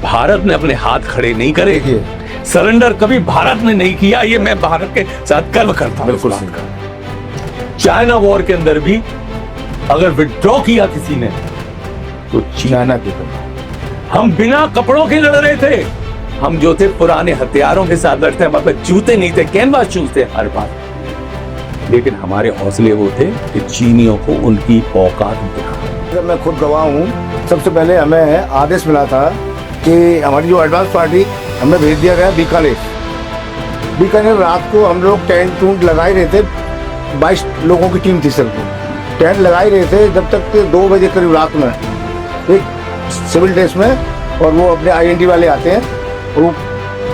भारत ने अपने हाथ खड़े नहीं करे, सरेंडर कभी भारत ने नहीं किया, ये मैं भारत के साथ गर्व करता हूं। बिल्कुल। चाइना वॉर के अंदर भी अगर विड्रॉ किया किसी ने तो चाइना के हम बिना कपड़ों के लड़ रहे थे, हम जो थे पुराने हथियारों के साथ लड़ते, हमारे पास जूते नहीं थे, कैनवास शूज थे हर बार, लेकिन हमारे हौसले वो थे कि चीनियों को उनकी औकात दिखा। मैं खुद गवाह हूँ। सबसे पहले हमें आदेश मिला था कि हमारी जो एडवांस पार्टी हमें भेज दिया गया बीकानेर। रात को हम लोग टेंट टूंट लगा ही रहे थे, 22 लोगों की टीम थी सिर्फ, टेंट लगा ही रहे थे जब तक 2 बजे करीब रात में एक सिविल ड्रेस में, और वो अपने IND वाले आते हैं, वो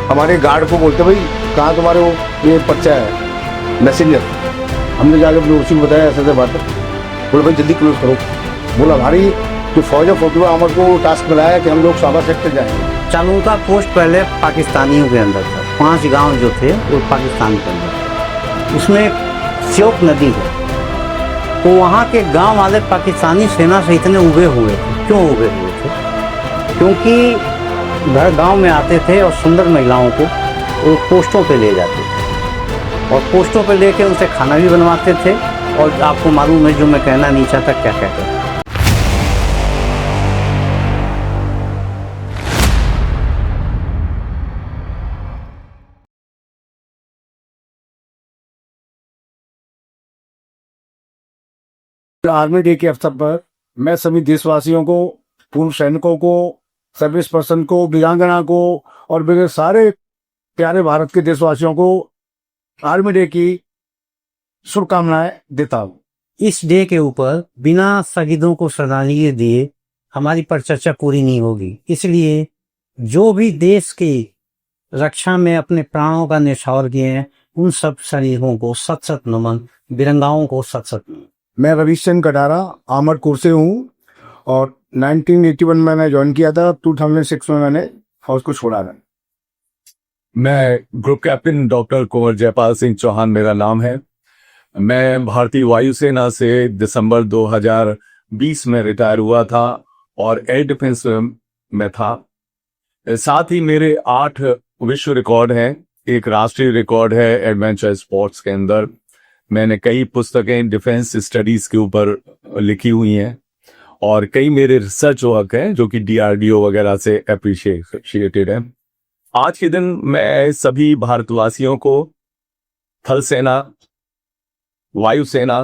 हमारे गार्ड को बोलते भाई कहाँ तुम्हारे वो ये पर्चा है मैसेंजर। हमने जाकर अपने उसी को बताया ऐसे बात है, बोले भाई जल्दी क्लोज करो। बोला हमारी जो फौज है फोटो हमको टास्क मिला है कि हम लोग साबर सेक्टर जाएंगे। चालू का पोस्ट पहले पाकिस्तानियों के अंदर था, 5 गांव जो थे वो पाकिस्तान के अंदर थे। उसमें श्योक नदी है, तो वहाँ के गांव वाले पाकिस्तानी सेना से इतने उबे हुए थे। क्यों उबे हुए थे? क्योंकि घर गांव में आते थे और सुंदर महिलाओं को वो पोस्टों पे ले जाते थे, और पोस्टों पे लेके उनसे खाना भी बनवाते थे। और आपको मालूम है, जो मैं कहना नहीं चाहता क्या कहते हैं। आर्मी डे के अवसर पर मैं सभी देशवासियों को, पूर्व सैनिकों को, सर्विस पर्सन को, वीरांगना को और मेरे सारे प्यारे भारत के देशवासियों को आर्मी डे की शुभकामनाएं देता हूँ। इस डे के ऊपर बिना शहीदों को श्रद्धांजलि दिए हमारी परिचर्चा पूरी नहीं होगी। इसलिए जो भी देश की रक्षा में अपने प्राणों का न्यौछावर किए हैं, उन सब शहीदों को सत सत नमन, वीरंगाओं को सत सत नमन। मैं रवीश चंद्र कटारा आर्मर्ड कोर से हूँ और 1981 में मैंने ज्वाइन किया था। 2006 में मैंने फौज को छोड़ा था। मैं ग्रुप कैप्टन डॉक्टर कुंवर जयपाल सिंह चौहान मेरा नाम है। मैं भारतीय वायुसेना से दिसंबर 2020 में रिटायर हुआ था और एयर डिफेंस में था। साथ ही मेरे 8 विश्व रिकॉर्ड हैं, एक राष्ट्रीय रिकॉर्ड है एडवेंचर स्पोर्ट्स के अंदर। मैंने कई पुस्तकें डिफेंस स्टडीज के ऊपर लिखी हुई हैं और कई मेरे रिसर्च वर्क हैं जो कि DRDO वगैरह से अप्रिशिएटेड है। आज के दिन मैं सभी भारतवासियों को थल सेना, वायुसेना,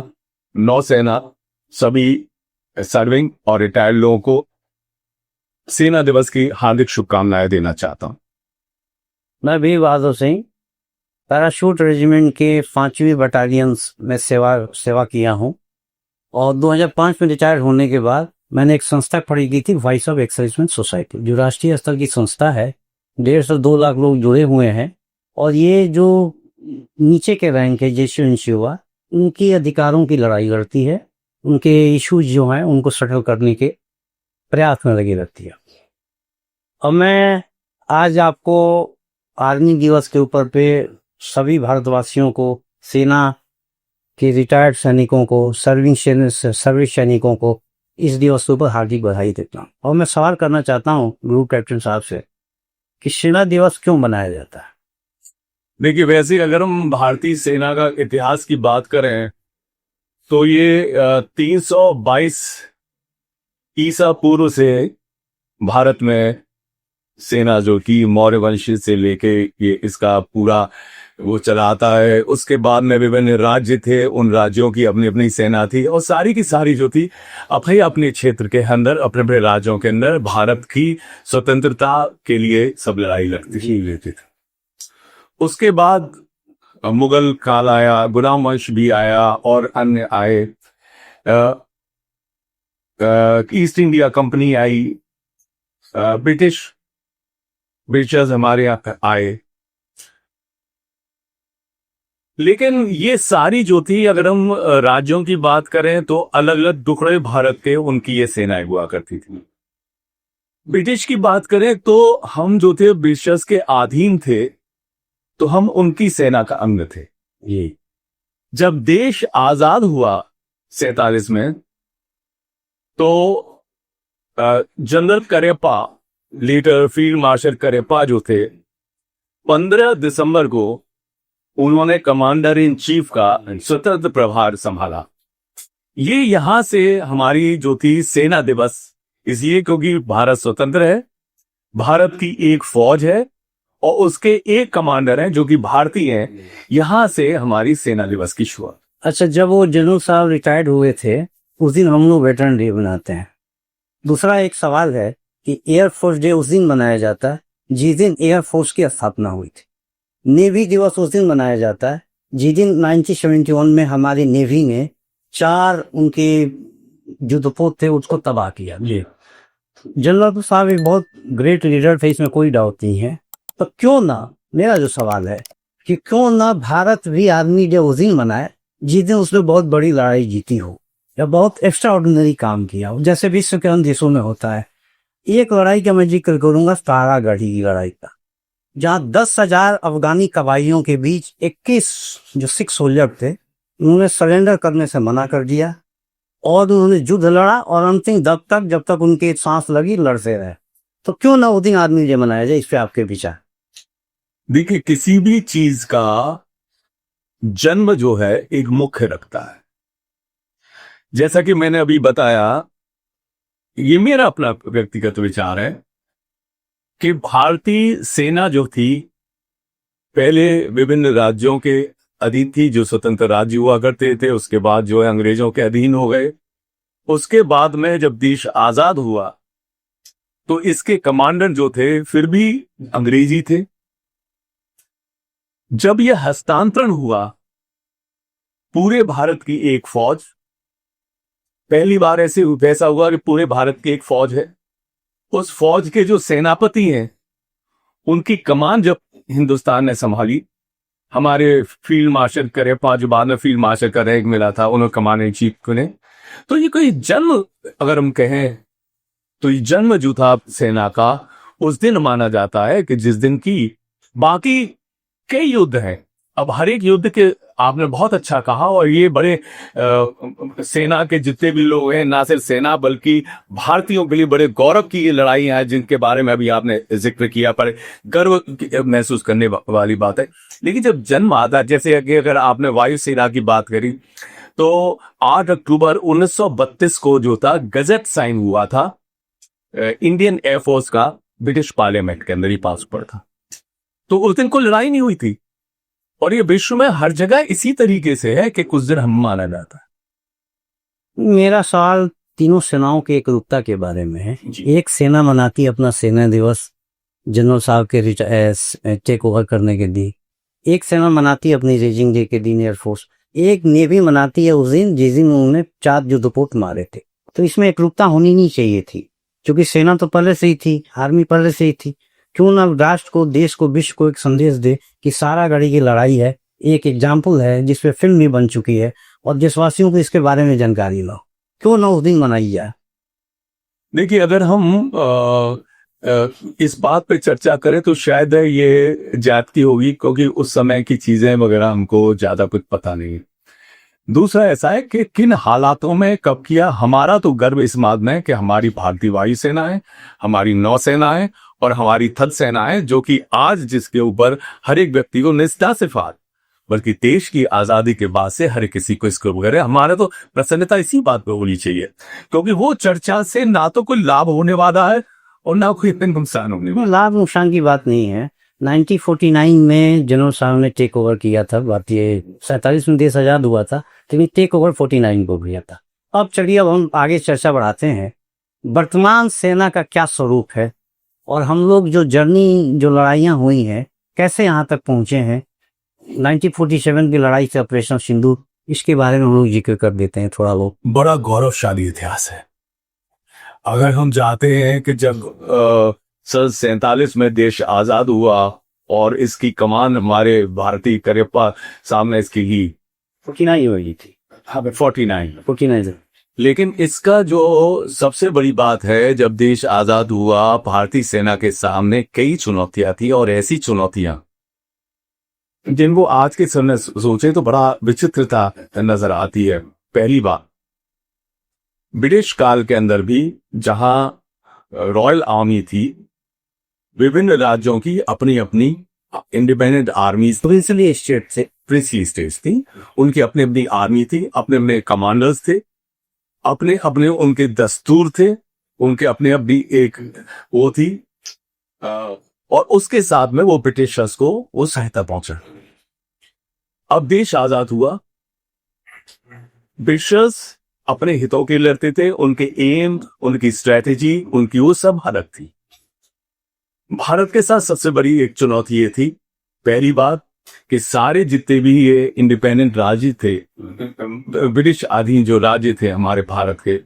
नौसेना, सभी सर्विंग और रिटायर्ड लोगों को सेना दिवस की हार्दिक शुभकामनाएं देना चाहता हूं। मैं वीर बहादुर सिंह पैराशूट रेजिमेंट के 5वीं बटालियन में सेवा किया हूं, और 2005 में रिटायर होने के बाद मैंने एक संस्था खड़ी की थी, वॉइस ऑफ एक्सर्विसमेंट सोसाइटी, जो राष्ट्रीय स्तर की संस्था है। 1.5 से 2 लाख लोग जुड़े हुए हैं, और ये जो नीचे के रैंक है, जैसे इंश्योर, उनकी अधिकारों की लड़ाई लड़ती है, उनके इश्यूज जो हैं उनको सेटल करने के प्रयास में लगी रहती है। और मैं आज आपको आर्मी दिवस के ऊपर पे सभी भारतवासियों को, सेना के रिटायर्ड सैनिकों को, सर्विस सैनिकों को इस दिवस के ऊपर हार्दिक बधाई देता हूँ। और मैं सवाल करना चाहता हूँ ग्रुप कैप्टन साहब से कि सेना दिवस क्यों मनाया जाता है? देखिए, वैसे अगर हम भारतीय सेना का इतिहास की बात करें तो ये 322 ईसा पूर्व से भारत में सेना जो कि मौर्य वंश से लेके ये इसका पूरा वो चलाता है। उसके बाद में विभिन्न राज्य थे, उन राज्यों की अपनी अपनी सेना थी, और सारी की सारी जो थी अपने अपने क्षेत्र के अंदर, अपने अपने राज्यों के अंदर भारत की स्वतंत्रता के लिए सब लड़ाई लड़ती थी। उसके बाद मुगल काल आया, गुलाम वंश भी आया और अन्य आए, ईस्ट इंडिया कंपनी आई, ब्रिटिशर्स हमारे यहाँ आए। लेकिन ये सारी जो थी, अगर हम राज्यों की बात करें तो अलग अलग टुकड़े भारत के, उनकी ये सेनाएं हुआ करती थी। ब्रिटिश की बात करें तो हम जो थे ब्रिटिशर्स के अधीन थे, तो हम उनकी सेना का अंग थे। ये जब देश आजाद हुआ 47 में, तो general Cariappa later field marshal Cariappa जो थे, 15 दिसंबर को उन्होंने कमांडर इन चीफ का स्वतंत्र प्रभार संभाला। ये यहां से हमारी जो थी सेना दिवस, इसलिए क्योंकि भारत स्वतंत्र है, भारत की एक फौज है और उसके एक कमांडर हैं जो कि भारतीय हैं, यहां से हमारी सेना दिवस की शुरुआत। अच्छा, जब वो जनरल साहब रिटायर्ड हुए थे उस दिन हम लोग वेटरन डे मनाते हैं। दूसरा एक सवाल है कि एयरफोर्स डे उस दिन मनाया जाता है जिस दिन एयरफोर्स की स्थापना हुई थी। नेवी दिवस उस दिन मनाया जाता है जिस दिन 1971 में हमारी नेवी ने 4 उनके युद्धपोत थे उसको तबाह किया। जनरल साहब एक बहुत ग्रेट लीडर थे, इसमें कोई डाउट नहीं है। तो क्यों ना, मेरा जो सवाल है कि क्यों ना भारत भी आर्मी डे उस दिन मनाए जिस दिन उसने बहुत बड़ी लड़ाई जीती हो या बहुत एक्स्ट्रा ऑर्डिनरी काम किया हो, जैसे विश्व के अन्य देशों में होता है। एक लड़ाई का मैं जिक्र करूंगा, तारागढ़ी की लड़ाई का, जहां 10,000 अफगानी कबाइलियों के बीच 21 जो सिख सोल्जर थे उन्होंने सरेंडर करने से मना कर दिया और उन्होंने युद्ध लड़ा और अंतिम जब तक उनकी सांस लगी लड़ते रहे। तो क्यों ना उस दिन आर्मी डे मनाया जाए, इस पे आपके विचार? देखिए, किसी भी चीज का जन्म जो है एक मुख्य रखता है। जैसा कि मैंने अभी बताया, ये मेरा अपना व्यक्तिगत विचार है कि भारतीय सेना जो थी पहले विभिन्न राज्यों के अधीन थी, जो स्वतंत्र राज्य हुआ करते थे, उसके बाद जो है अंग्रेजों के अधीन हो गए। उसके बाद में जब देश आजाद हुआ तो इसके कमांडर जो थे फिर भी अंग्रेजी थे। जब यह हस्तांतरण हुआ, पूरे भारत की एक फौज, पहली बार ऐसा हुआ कि पूरे भारत की एक फौज है, उस फौज के जो सेनापति हैं उनकी कमान जब हिंदुस्तान ने संभाली, हमारे फील्ड मार्शल करेपा, जो बाद में फील्ड मार्शल का रैंक मिला था, उन्होंने कमांडर इन चीफ को ने। तो ये कोई जन्म अगर हम कहें तो ये जन्म जो था सेना का उस दिन माना जाता है कि जिस दिन की बाकी कई युद्ध हैं। अब हर एक युद्ध के आपने बहुत अच्छा कहा, और ये बड़े सेना के जितने भी लोग हैं, ना सिर्फ सेना बल्कि भारतीयों के लिए बड़े गौरव की ये लड़ाइयां हैं जिनके बारे में अभी आपने जिक्र किया, पर गर्व महसूस करने वाली बात है। लेकिन जब जन्म आता है, जैसे कि अगर आपने वायुसेना की बात करी तो 8 अक्टूबर 1932 को जो था गजट साइन हुआ था इंडियन एयरफोर्स का, ब्रिटिश पार्लियामेंट के अंदर ही पास पर था। तो उस दिन कोई लड़ाई नहीं हुई थी, और ये विश्व में हर जगह इसी तरीके से है कि कुछ दिन हम माना जाता है। मेरा सवाल तीनों सेनाओं की एकरूपता के बारे में है। एक सेना मनाती है अपना सेना दिवस जनरल साहब के टेक ओवर करने के दिन, एक सेना मनाती है अपनी रेजिंग डे के दिन एयरफोर्स, एक नेवी मनाती है उस दिन जिस दिन उन्होंने 4 युद्धपोत मारे थे। तो इसमें एकरूपता होनी नहीं चाहिए थी, क्योंकि सेना तो पहले से ही थी, आर्मी पहले से ही थी। क्यों ना राष्ट्र को, देश को, विश्व को एक संदेश दे कि सारागढ़ी की लड़ाई है, एक एग्जाम्पल है जिसपे फिल्म भी बन चुकी है और देशवासियों को इसके बारे में जानकारी लो। क्यों ना उस दिन मनाई जाए? देखिए, अगर हम इस बात पे चर्चा करें तो शायद ये जाती होगी, क्योंकि उस समय की चीजें वगैरह हमको ज्यादा कुछ पता नहीं। दूसरा ऐसा है कि किन हालातों में कब किया। हमारा तो गर्व इस बात में है कि हमारी भारतीय वायुसेना है, हमारी नौसेना है और हमारी थल सेना है, जो कि आज जिसके ऊपर हर एक व्यक्ति को निष्ठा से फार, बल्कि देश की आजादी के बाद से हर किसी को इसको वगैरह, हमारे तो प्रसन्नता इसी बात पे होनी चाहिए, क्योंकि वो चर्चा से ना तो कोई लाभ होने वाला है और ना कोई इतने नुकसान होने वाला। लाभ नुकसान की बात नहीं है। 1949 में जनरल साहब ने टेक ओवर किया था, भारतीय 47 में देश आजाद हुआ था, लेकिन टेक ओवर 49 को किया था। अब चलिए, अब हम आगे चर्चा बढ़ाते हैं। वर्तमान सेना का क्या स्वरूप है और हम लोग जो जर्नी, जो लड़ाइयां हुई हैं, कैसे यहाँ तक पहुंचे हैं। 1947 की लड़ाई से ऑपरेशन सिंदूर, इसके बारे में हम लोग जिक्र कर देते हैं थोड़ा बहुत। बड़ा गौरवशाली इतिहास है। अगर हम चाहते हैं कि जब 47 में देश आजाद हुआ और इसकी कमान हमारे भारतीय करेपा सामने इसकी ही 49 हुई थी। हाँ, 49। 49 लेकिन इसका जो सबसे बड़ी बात है, जब देश आजाद हुआ भारतीय सेना के सामने कई चुनौतियां थी, और ऐसी चुनौतियां जिनको आज के समय सोचे तो बड़ा विचित्रता नजर आती है। पहली बात, ब्रिटिश काल के अंदर भी जहां रॉयल आर्मी थी, विभिन्न राज्यों की अपनी अपनी इंडिपेंडेंट आर्मीज, प्रिंसली स्टेट से प्रिंसली स्टेट्स थी, उनकी अपनी अपनी आर्मी थी, अपने अपने कमांडर्स थे, अपने अपने उनके दस्तूर थे, उनके अपने अपनी एक वो थी, और उसके साथ में वो ब्रिटिशर्स को वो सहायता पहुंचा। अब देश आजाद हुआ, ब्रिटिशर्स अपने हितों के लिए लड़ते थे, उनके एम, उनकी स्ट्रेटेजी, उनकी वो सब अलग थी। भारत के साथ सबसे बड़ी एक चुनौती ये थी, पहली बात कि सारे जितने भी ये इंडिपेंडेंट राज्य थे, ब्रिटिश अधीन जो राज्य थे हमारे भारत के,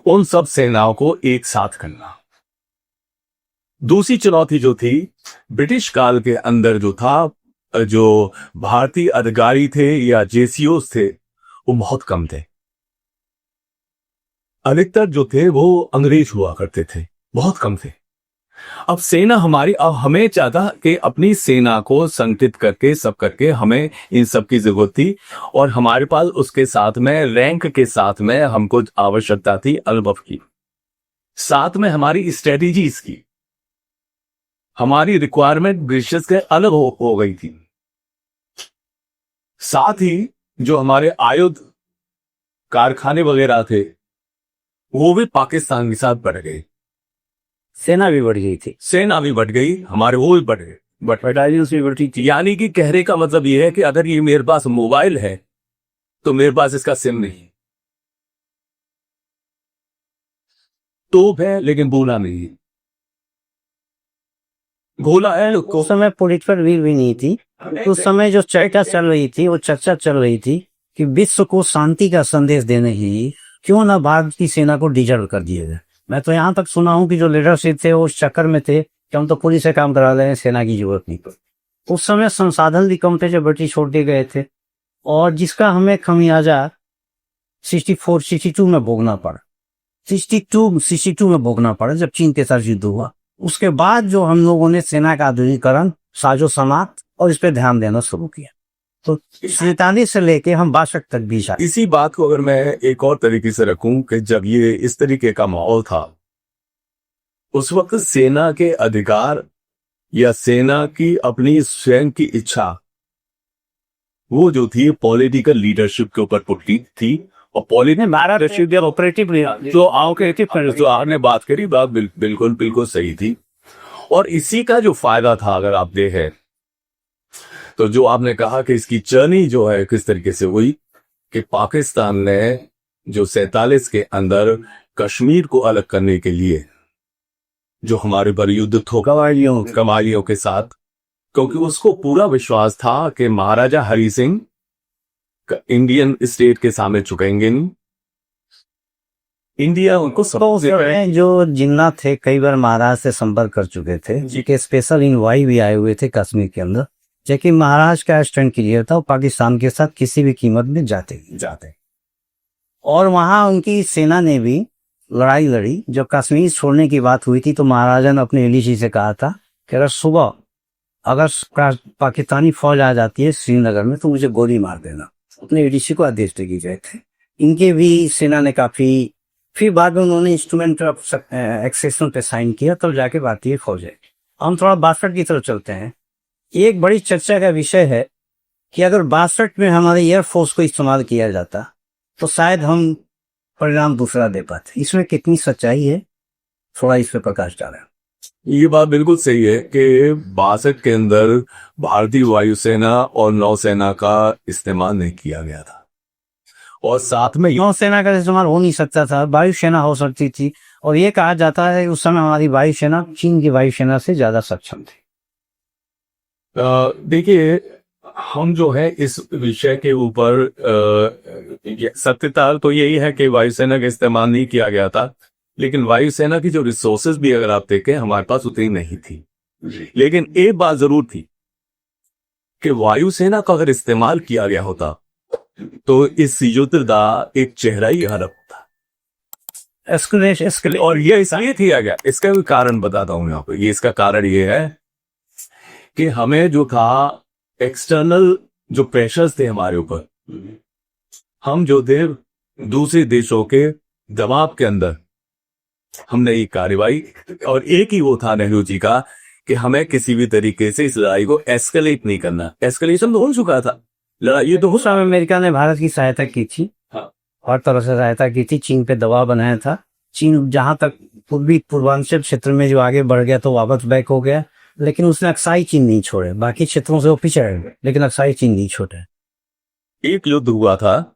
उन सब सेनाओं को एक साथ करना। दूसरी चुनौती जो थी, ब्रिटिश काल के अंदर जो था, जो भारतीय अधिकारी थे या जेसीओस थे, वो बहुत कम थे। अधिकतर जो थे वो अंग्रेज हुआ करते थे, बहुत कम थे। अब सेना हमारी, अब हमें चाहता कि अपनी सेना को संगठित करके सब करके हमें इन सब की जरूरत थी, और हमारे पास उसके साथ में रैंक के साथ में हमको आवश्यकता थी अनुभव की, साथ में हमारी स्ट्रेटेजीज की, हमारी रिक्वायरमेंट ब्रिटिश के अलग हो गई थी। साथ ही जो हमारे आयुध कारखाने वगैरह थे वो भी पाकिस्तान के साथ बढ़ गए, सेना भी बढ़ गई थी, सेना भी बढ़ गई, हमारे वो भी बढ़ गए, बटालियंस भी बढ़ी थी। यानी कि कहने का मतलब ये है कि अगर ये मेरे पास मोबाइल है तो मेरे पास इसका सिम नहीं, तो है लेकिन बोला नहीं, भोला है उस समय पॉलिटिकल विल भी नहीं थी। उस समय जो चर्चा चल रही थी, वो चर्चा चल रही थी कि विश्व को शांति का संदेश देने ही क्यों ना भारत की सेना को डिजर्व कर दिया जाए। मैं तो यहाँ तक सुना हूं कि जो लीडरशिप थे वो उस चक्कर में थे कि हम तो पुलिस से काम करा लें, सेना की जरूरत नहीं पड़ी। उस समय संसाधन भी कम थे जो ब्रिटिश छोड़ दिए गए थे, और जिसका हमें खमियाजा 62 में भोगना पड़ा। 62 में भोगना पड़ा जब चीन के साथ युद्ध हुआ। उसके बाद जो हम लोगों ने सेना का आधुनिकीकरण, साजो समात और इस पे ध्यान देना शुरू किया, तो 47 से लेके हम 62 तक भी शायद। इसी बात को अगर मैं एक और तरीके से रखूं कि जब ये इस तरीके का माहौल था, उस वक्त सेना के अधिकार या सेना की अपनी स्वयं की इच्छा, वो जो थी पॉलिटिकल लीडरशिप के ऊपर पुटी थी, और पॉलिटिकल ऑपरेटिव जो जो आपने बात करी, बात बिल्कुल बिल्कुल सही थी। और इसी का जो फायदा था, अगर आप देखें तो जो आपने कहा कि इसकी जर्नी जो है किस तरीके से हुई, कि पाकिस्तान ने जो 47 के अंदर कश्मीर को अलग करने के लिए जो हमारे पर युद्ध थो कबाइलियों के साथ, क्योंकि उसको पूरा विश्वास था कि महाराजा हरि सिंह इंडियन स्टेट के सामने झुकेंगे नहीं, इंडिया उनको जो जिन्ना थे कई बार महाराज से संपर्क कर चुके थे, जिनके स्पेशल इनवाई भी आए हुए थे कश्मीर के अंदर, जबकि महाराज का स्टैंड क्लियर था, पाकिस्तान के साथ किसी भी कीमत में जाते। और वहां उनकी सेना ने भी लड़ाई लड़ी। जब कश्मीर छोड़ने की बात हुई थी तो महाराजा ने अपने एडीसी से कहा था कि अगर सुबह पाकिस्तानी फौज आ जाती है श्रीनगर में तो मुझे गोली मार देना। अपने एडीसी को आदेश दे गए थे। इनके भी सेना ने काफी, फिर बाद में उन्होंने इंस्ट्रूमेंट ऑफ एक्सेशन पे साइन किया, तब जाके भारतीय फौज है। हम थोड़ा 62 की तरफ चलते हैं। एक बड़ी चर्चा का विषय है कि अगर 62 में हमारे एयरफोर्स को इस्तेमाल किया जाता तो शायद हम परिणाम दूसरा दे पाते। इसमें कितनी सच्चाई है, थोड़ा इस पे प्रकाश डालें। ये बात बिल्कुल सही है कि 62 के अंदर भारतीय वायुसेना और नौसेना का इस्तेमाल नहीं किया गया था, और साथ में नौसेना का इस्तेमाल हो नहीं सकता था, वायुसेना हो सकती थी। और ये कहा जाता है उस समय हमारी वायुसेना चीन की वायुसेना से ज्यादा सक्षम थी। देखिए, हम जो है इस विषय के ऊपर सत्यता तो यही है कि वायुसेना का इस्तेमाल नहीं किया गया था, लेकिन वायुसेना की जो रिसोर्सेज भी अगर आप देखें हमारे पास उतनी नहीं थी। लेकिन एक बात जरूर थी कि वायुसेना का अगर इस्तेमाल किया गया होता तो इस युद्ध का एक चेहरा ही अलग होता। और ये इसलिए किया गया, इसका भी कारण बताता हूं यहाँ पे। ये इसका कारण ये है कि हमें जो था एक्सटर्नल जो प्रेशर्स थे हमारे ऊपर, हम जो थे दूसरे देशों के दबाव के अंदर हमने ये कार्रवाई, और एक ही वो था नेहरू जी का कि हमें किसी भी तरीके से इस लड़ाई को एस्केलेट नहीं करना। एस्केलेशन तो हो चुका था, लड़ाई तो हो। उस समय अमेरिका ने भारत की सहायता की थी, हाँ। हर तरह से सहायता की थी, चीन पे दबाव बनाया था। चीन जहां तक पूर्वांचल क्षेत्र में जो आगे बढ़ गया तो वापस बैक हो गया, लेकिन उसने अक्साई चीन नहीं छोड़े, बाकी क्षेत्रों से वो पिछड़ गए, लेकिन अक्साई चीन नहीं छोड़े। एक युद्ध हुआ था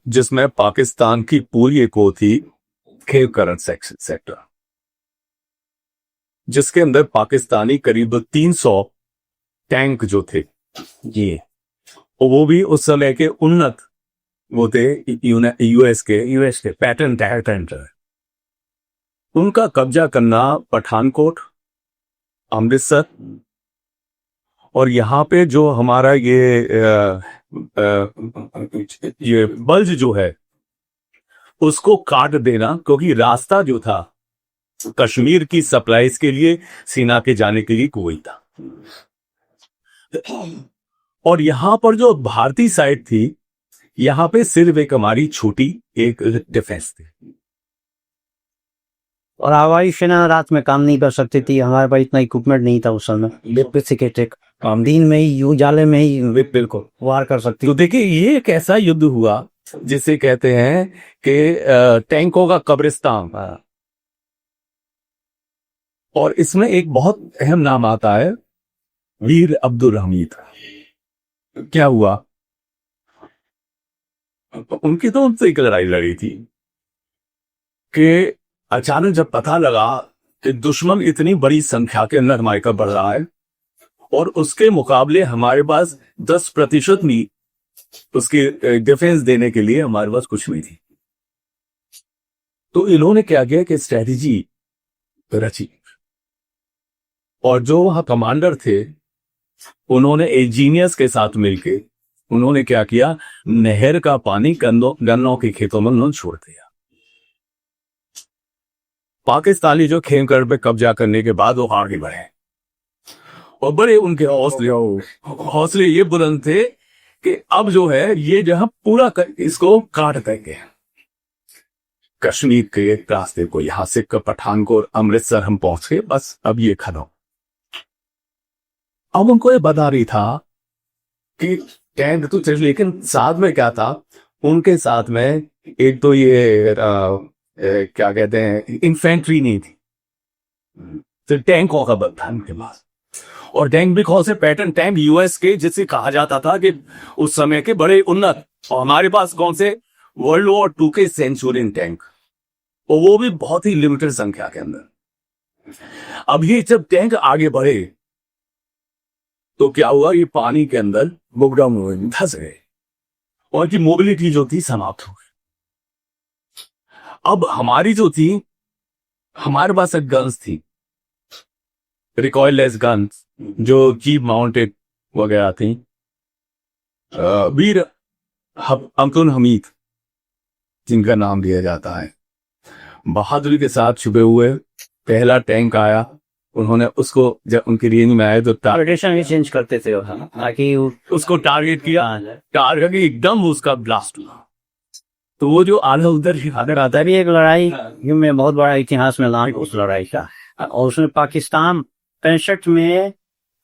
जिसमें पाकिस्तान की पूरी एक वो थी खेवकरण सेक्टर, जिसके अंदर पाकिस्तानी करीब 300 टैंक जो थे जी, वो भी उस समय के उन्नत वो थे, यूएस के पैटर्न टैंकर। उनका कब्जा करना पठानकोट, अमृतसर, और यहाँ पे जो हमारा ये बल्ज जो है उसको काट देना, क्योंकि रास्ता जो था कश्मीर की सप्लाईज के लिए, सीना के जाने के लिए कोई था। और यहाँ पर जो भारतीय साइड थी, यहाँ पे सिर्फ एक हमारी छोटी एक डिफेंस थी, और हवाई सेना रात में काम नहीं कर सकती थी, हमारे पास इतना इक्विपमेंट नहीं था उस समय। दिन में ही, उजाले में ही बिल्कुल वार कर सकती। तो देखिए ये एक ऐसा युद्ध हुआ जिसे कहते हैं कि टैंकों का कब्रिस्तान। और इसमें एक बहुत अहम नाम आता है वीर अब्दुल हमीद। क्या हुआ, उनकी तो उनसे एक लड़ाई लड़ी थी कि अचानक जब पता लगा कि दुश्मन इतनी बड़ी संख्या के अंदर हमारे का बढ़ रहा है और उसके मुकाबले हमारे पास 10% भी उसकी डिफेंस देने के लिए हमारे पास कुछ नहीं थी, तो इन्होंने क्या किया कि स्ट्रेटेजी रची, और जो वहां कमांडर थे उन्होंने इंजीनियर्स के साथ मिलके उन्होंने क्या किया, नहर का पानी गन्नों के खेतों में उन्होंने छोड़ दिया। पाकिस्तानी जो खेमकर पे कब्जा करने के बाद वो आगे बढ़े, और बड़े उनके हौसले ये बुलंद थे कि अब जो है ये जहां पूरा इसको काट देंगे, कश्मीर के एक रास्ते को, यहां से पठानकोट अमृतसर हम पहुंच गए, बस अब ये खत्म। अब उनको ये बता रही था कि टैंक तो चल, लेकिन साथ में क्या था, उनके साथ में एक तो ये क्या कहते हैं इन्फेंट्री नहीं थी, तो टैंकों का बल था उनके पास। और टैंक भी कौन से पैटर्न टैंक, यूएस के, जिसे कहा जाता था कि उस समय के बड़े उन्नत, और हमारे पास कौन से वर्ल्ड वॉर 2 के सेंचुरियन टैंक, और वो भी बहुत ही लिमिटेड संख्या के अंदर। अब ये जब टैंक आगे बढ़े तो क्या हुआ, ये पानी के अंदर बुगडम हुए, धंस गए, और की मोबिलिटी जो थी समाप्त हो गई। अब हमारी जो थी, हमारे पास एक गन्स थी, रिकॉइललेस गन्स जो जीप माउंटेड वगैरह थी। वीर अब्दुल हमीद जिनका नाम दिया जाता है, बहादुरी के साथ छुपे हुए पहला टैंक आया, उन्होंने उसको जब उनकी रेंज में आए तो टारगेशन भी चेंज करते थे ताकि उसको टारगेट किया, टारगेट एकदम उसका ब्लास्ट हुआ, तो वो जो आधा उधर अगर आता भी एक लड़ाई में बहुत बड़ा इतिहास में नाम उस लड़ाई का, और उसमें पाकिस्तान 65 में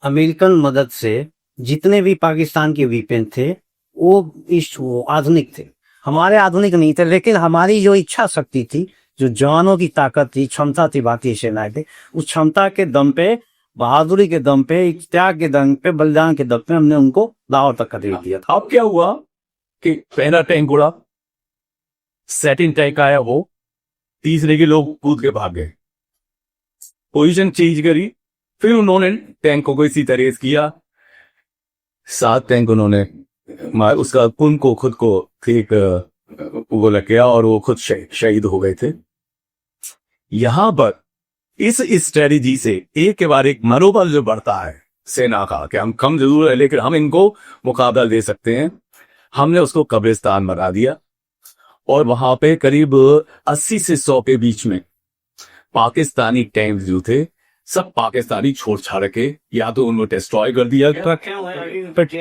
अमेरिकन मदद से जितने भी पाकिस्तान के वीपन थे वो आधुनिक थे, हमारे आधुनिक नहीं थे, लेकिन हमारी जो इच्छा शक्ति थी, जो जवानों की ताकत थी, क्षमता थी भारतीय सेनाएं थे, उस क्षमता के दम पे, बहादुरी के दम पे, त्याग के दम पे, बलिदान के दम पे हमने उनको दांव तक दे दिया था। अब क्या हुआ कि पहला टैंक उड़ा, सेकंड टैंक आया, वो तीसरे के लोग कूद के भाग गए, पोजीशन चेंज करी, फिर उन्होंने टैंकों को इसी तरह किया, 7 टैंक उन्होंने उसका उनको खुद को ठीक वो लग गया और वो खुद शहीद हो गए थे। यहां पर इस स्ट्रेटेजी से एक के बाद एक मनोबल जो बढ़ता है सेना का कि हम कम जरूर है लेकिन हम इनको मुकाबला दे सकते हैं, हमने उसको कब्रिस्तान बना दिया, और वहां पे करीब 80 से 100 के बीच में पाकिस्तानी टैंक जो थे सब पाकिस्तानी छोड़ छाड़ के या तो उनको डिस्ट्रॉय कर दिया,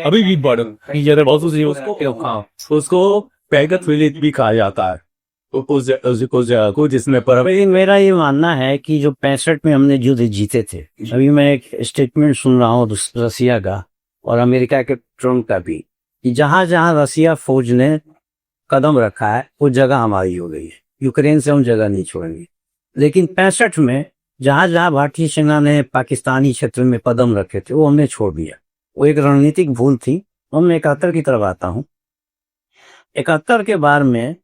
अभी भी उसको पैगत विलेज भी कहा जाता है, कुछ इसमें पर लेकिन मेरा ये मानना है कि जो 65 में हमने युद्ध जीते थे, अभी मैं एक स्टेटमेंट सुन रहा हूँ रसिया का और अमेरिका के ट्रम्प का भी, कि जहां जहां रसिया फौज ने कदम रखा है वो जगह हमारी हो गई है। यूक्रेन से हम जगह नहीं छोड़ेंगे। लेकिन 65 में जहां जहां भारतीय सेना ने पाकिस्तानी क्षेत्र में कदम रखे थे वो हमने छोड़ दिया। वो एक रणनीतिक भूल थी। अब मैं 71 की तरफ आता हूँ। 71 के बाद में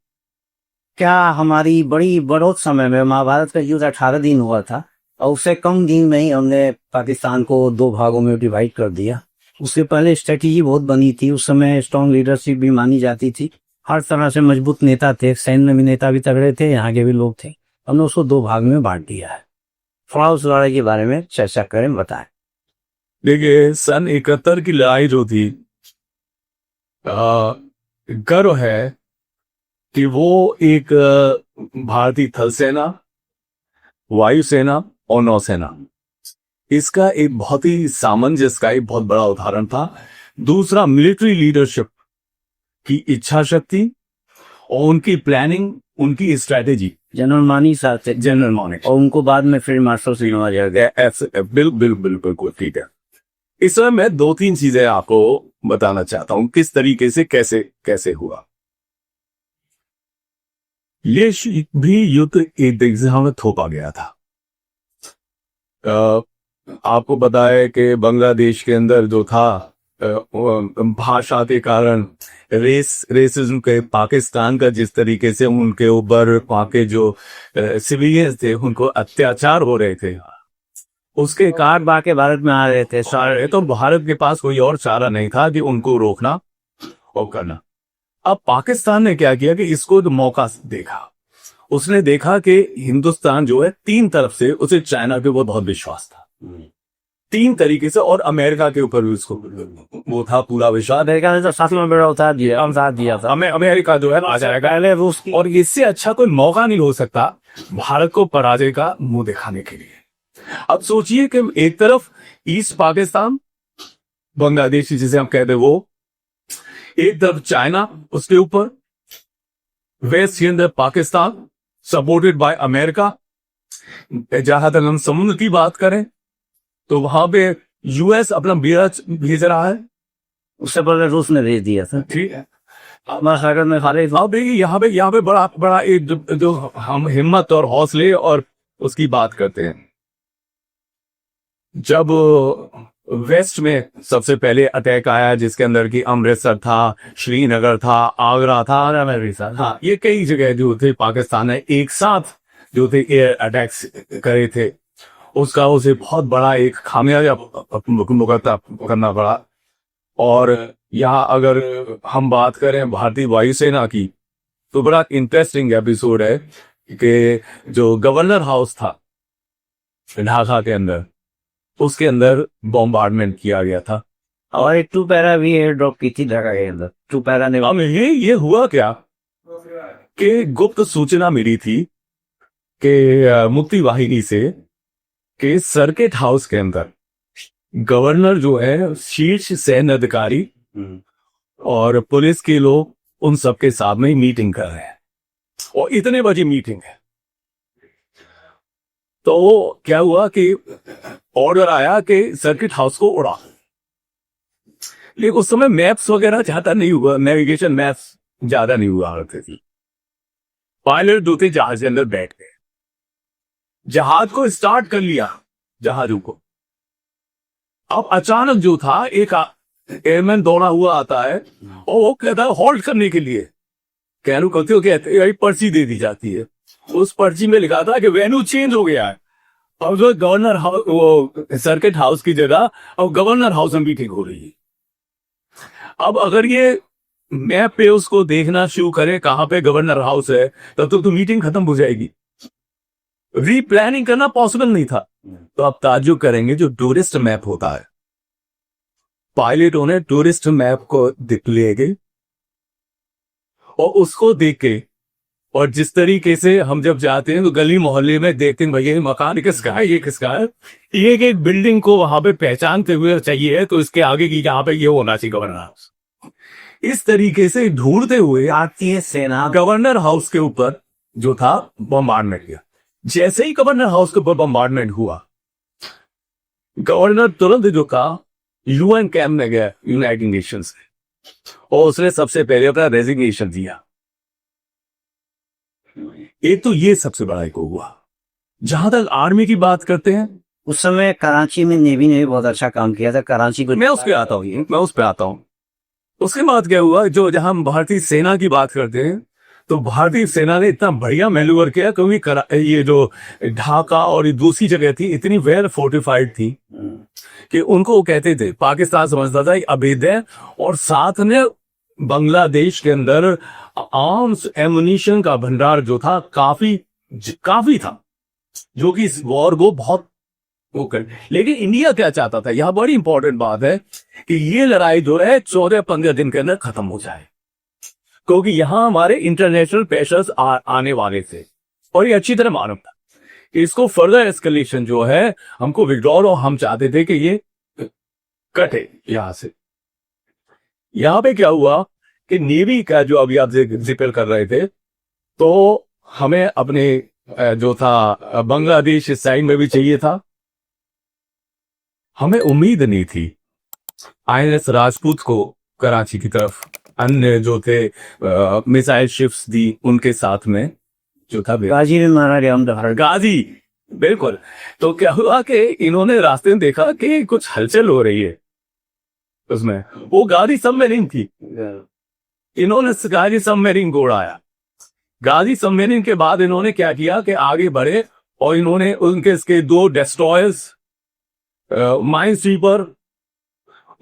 क्या हमारी बड़ी बढ़ोत समय में महाभारत का युद्ध 18 दिन हुआ था और उससे कम दिन में ही हमने पाकिस्तान को 2 भागों में डिवाइड कर दिया। उससे पहले स्ट्रेटेजी बहुत बनी थी। उस समय स्ट्रॉन्ग लीडरशिप भी मानी जाती थी। हर तरह से मजबूत नेता थे। सैन्य में नेता भी तगड़े थे, यहाँ के भी लोग थे। हमने उसको 2 भाग में बांट दिया है। थोड़ा उस लड़ाई के बारे में चर्चा करें, बताएं। देखिए, सन 71 की लड़ाई जो थी, गर्व है कि वो एक भारतीय थल सेना, वायुसेना और नौसेना, इसका एक बहुत ही सामंजस्य का एक बहुत बड़ा उदाहरण था। दूसरा, मिलिट्री लीडरशिप की इच्छा शक्ति और उनकी प्लानिंग, उनकी स्ट्रेटेजी। जनरल मानी साहब थे, जनरल मानिक, और उनको बाद में फिर मार्शल सिंह नवाज गए। बिल्कुल ठीक है। इस समय मैं 2-3 चीजें आपको बताना चाहता हूं किस तरीके से कैसे हुआ। ये भी युद्ध एक दिशा में थोपा गया था। आपको पता है कि बांग्लादेश के अंदर जो था, भाषा के कारण, रेसिज्म के, पाकिस्तान का जिस तरीके से उनके ऊपर वहां के जो सिविलियंस थे उनको अत्याचार हो रहे थे, उसके कारण बाकी भारत में आ रहे थे सारे, तो भारत के पास कोई और चारा नहीं था कि उनको रोकना और करना। अब पाकिस्तान ने क्या किया कि इसको तो मौका देखा। उसने देखा कि हिंदुस्तान जो है 3 तरफ से, उसे चाइना के ऊपर बहुत विश्वास था 3 तरीके से, और अमेरिका के ऊपर भी उसको वो था पूरा विश्वास। अमेरिका ने तो साथ में बड़ा उतार दिया था। अमेरिका जो है आ जाएगा, पहले रूस की, और इससे अच्छा कोई मौका नहीं हो सकता भारत को पराजय का मुंह दिखाने के लिए। अब सोचिए कि एक तरफ ईस्ट पाकिस्तान, बांग्लादेश जिसे हम कहते हैं वो, एक तरफ चाइना उसके ऊपर, वेस्ट हिंद पाकिस्तान सपोर्टेड बाय अमेरिका। जहां तक हम समुद्र की बात करें तो वहां पे यूएस अपना बेड़ा भेज रहा है। उससे पहले रूस ने भेज दिया था। ठीक है। सागर में खाली यहाँ पे बड़ा एक जो हम हिम्मत और हौसले और उसकी बात करते हैं। जब वेस्ट में सबसे पहले अटैक आया, जिसके अंदर की अमृतसर था, श्रीनगर था, आगरा था, हाँ, ये कई जगह जो थे पाकिस्तान ने एक साथ जो थे एयर अटैक्स करे थे, उसका उसे बहुत बड़ा एक खामियाजा भुगतना करना पड़ा। और यहाँ अगर हम बात करें भारतीय वायुसेना की, तो बड़ा इंटरेस्टिंग एपिसोड है कि जो गवर्नर हाउस था ढाका के अंदर, उसके अंदर बॉम्बार्डमेंट किया गया था, और एक 2 पैरा भी एयर ड्रॉप की थी ढाका के अंदर। 2 पैरा ने ये हुआ क्या कि गुप्त सूचना मिली थी कि मुक्ति वाहिनी से कि सर्किट हाउस के अंदर गवर्नर जो है, शीर्ष सैन्य अधिकारी और पुलिस के लोग, उन सबके साथ में मीटिंग कर रहे हैं, और इतने बजे मीटिंग है। तो क्या हुआ कि ऑर्डर आया कि सर्किट हाउस को उड़ा। लेकिन उस समय मैप्स वगैरह ज्यादा नहीं हुआ, नेविगेशन मैप्स ज्यादा नहीं हुआ करते थे। पायलट जो थे जहाज के अंदर बैठ गए, जहाज को स्टार्ट कर लिया, जहाजों को। अब अचानक जो था, एक एयरमैन दौड़ा हुआ आता है और वो कहता है हॉल्ट करने के लिए। कहने कहते हो, कहते पर्ची दे दी जाती है। उस पर्ची में लिखा था कि वेन्यू चेंज हो गया है, और जो गवर्नर हाउस, वो सर्किट हाउस की जगह अब गवर्नर हाउस में मीटिंग हो रही है। अब अगर ये मैप पे उसको देखना शुरू करे कहां पे गवर्नर हाउस है, तब तो मीटिंग खत्म हो जाएगी। रीप्लानिंग करना पॉसिबल नहीं था। तो आप ताज्जुब करेंगे, जो टूरिस्ट मैप होता है, पायलटों ने टूरिस्ट मैप को ले गए और उसको देख के, और जिस तरीके से हम जब जाते हैं तो गली मोहल्ले में देखते हैं, भैया मकान किसका है, ये किसका है, एक बिल्डिंग को वहां पे पहचानते हुए चाहिए, तो इसके आगे की यहाँ पे ये होना चाहिए गवर्नर हाउस। इस तरीके से ढूंढते हुए भारतीय सेना गवर्नर हाउस के ऊपर जो था बम्बार्डमेंट किया। जैसे ही गवर्नर हाउस के ऊपर बम्बार्डमेंट हुआ, गवर्नर तुरंत जो कहा यूएन कैंप में गया, यूनाइटेड नेशंस में, और उसने सबसे पहले अपना रेजिग्नेशन दिया। एक तो ये सबसे बड़ा एक हुआ। जहां तक आर्मी की बात करते हैं, उस समय कराची में नेवी ने भी बहुत अच्छा काम किया था। कराची को मैं उस पे आता हूँ। उसके बाद क्या हुआ, जो जहां हम भारतीय सेना की बात करते हैं, तो भारतीय सेना ने इतना बढ़िया मैन्यूवर किया, क्योंकि ये जो ढाका और ये दूसरी जगह थी इतनी वेल फोर्टिफाइड थी कि उनको वो कहते थे, पाकिस्तान समझता था अवैध है, और साथ में बांग्लादेश के अंदर आर्म्स एमुनिशन का भंडार जो था काफी था, जो कि इस वॉर को बहुत वो कर। लेकिन इंडिया क्या चाहता था, यह बड़ी इंपॉर्टेंट बात है कि ये लड़ाई जो है 14-15 दिन के अंदर खत्म हो जाए, क्योंकि यहां हमारे इंटरनेशनल प्रेशर्स आने वाले थे, और ये अच्छी तरह मालूम था कि इसको फर्दर एस्केलेशन जो है हमको विड्रॉल, और हम चाहते थे कि ये कटे यहां से। यहां पे क्या हुआ कि नेवी का जो अभी आप जिक्र कर रहे थे, तो हमें अपने जो था बांग्लादेश इस साइड में भी चाहिए था। हमें उम्मीद नहीं थी आईएनएस राजपूत को कराची की तरफ, अन्य जो थे मिसाइल शिप्स दी उनके साथ में जो था गाजी में मारा गया, गाजी, बिल्कुल। तो क्या हुआ कि इन्होंने रास्ते में देखा कि कुछ हलचल हो रही है, उसमें वो गाजी सबमरीन थी। इन्होंने गाजी सबमरीन को उड़ाया। गाजी सबमरीन के बाद इन्होंने क्या किया कि आगे बढ़े, और इन्होंने उनके इसके 2 डेस्ट्रॉयर्स, माइन स्वीपर,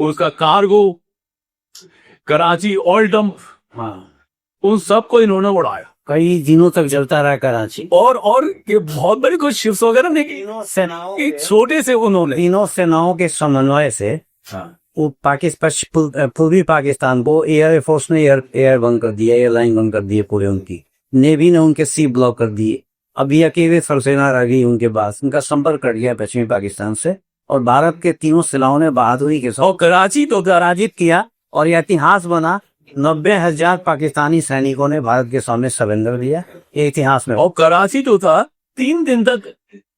उसका कार्गो, कराची ऑयल डंप, उन सबको इन्होंने उड़ाया। कई दिनों तक जलता रहा कराची। और ये बहुत बड़ी कुछ शिप्स वगैरह नहीं की, एक छोटे से उन्होंने तीनों सेनाओं के समन्वय से वो पाकिस्तान, पूर्वी पाकिस्तान को एयरफोर्स ने एयर बंद कर दिया, एयरलाइन बंद कर दिए पूरे उनकी। नेवी ने उनके सी ब्लॉक कर दिए। अभी अकेले सरसेना रह गई उनके पास, उनका संपर्क कट गया पश्चिमी पाकिस्तान से, और भारत के तीनों सेनाओं ने बहादुरी के साथ कराची तो पराजित किया, और यह इतिहास बना। 90,000 पाकिस्तानी सैनिकों ने भारत के सामने सरेंडर दिया, ये इतिहास में। और कराची जो था 3 दिन तक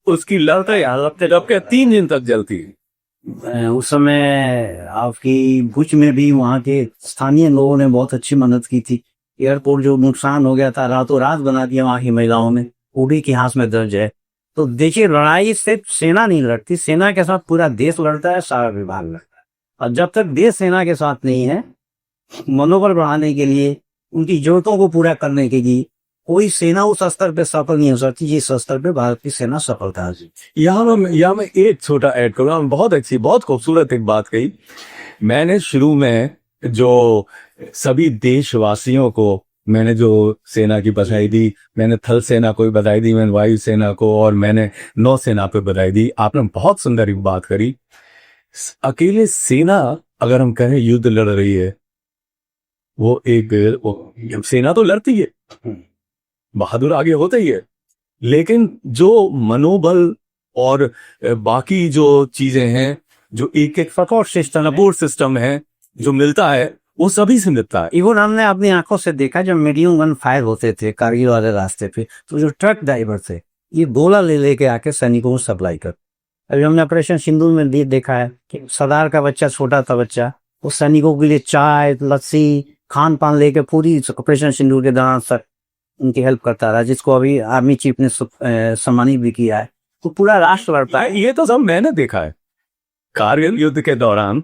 उसकी लपटे 3 दिन तक जलती। उस समय आपकी भुज में भी वहाँ के स्थानीय लोगों ने बहुत अच्छी मदद की थी। एयरपोर्ट जो नुकसान हो गया था, रातों रात बना दिया वहाँ की महिलाओं ने, वो भी इतिहास में दर्ज है। तो देखिए, लड़ाई सिर्फ सेना नहीं लड़ती, सेना के साथ पूरा देश लड़ता है, सारा विभाग लड़ता है। और जब तक देश सेना के साथ नहीं है, मनोबल बढ़ाने के लिए, उनकी जरूरतों को पूरा करने के लिए, कोई सेना उस स्तर पे सफल नहीं हो सकती जिस स्तर पे भारत की सेना सफलता है। यहाँ मैं एक छोटा ऐड करूँगा। बहुत खूबसूरत एक बात कही मैंने शुरू में, जो सभी देशवासियों को मैंने जो सेना की बधाई दी, मैंने थल सेना को भी बधाई दी, मैंने वायु सेना को, और मैंने नौसेना पे बधाई दी। आपने बहुत सुंदर एक बात करी। अकेले सेना अगर हम कहें युद्ध लड़ रही है, वो सेना तो लड़ती है, बहादुर आगे होता ही है, लेकिन जो मनोबल और बाकी जो चीजें हैं, जो एक सपोर्ट सिस्टम है जो मिलता है, वो सभी से मिलता है। इवन हमने अपनी आंखों से देखा, जब मीडियम गन फायर होते थे कारगिल वाले रास्ते पे, तो जो ट्रक ड्राइवर थे ये गोला ले लेके आके सैनिकों को सप्लाई कर। अभी हमने ऑपरेशन सिंदूर में देखा है कि सरदार का बच्चा, छोटा सा बच्चा, वो सैनिकों के लिए चाय, लस्सी, खान पान लेके पूरी ऑपरेशन सिंदूर के दौरान सर उनकी हेल्प करता रहा, जिसको अभी आर्मी चीफ ने सम्मानित भी किया है। तो पूरा राष्ट्र लड़ता है। ये तो सब मैंने देखा है। कारगिल युद्ध के दौरान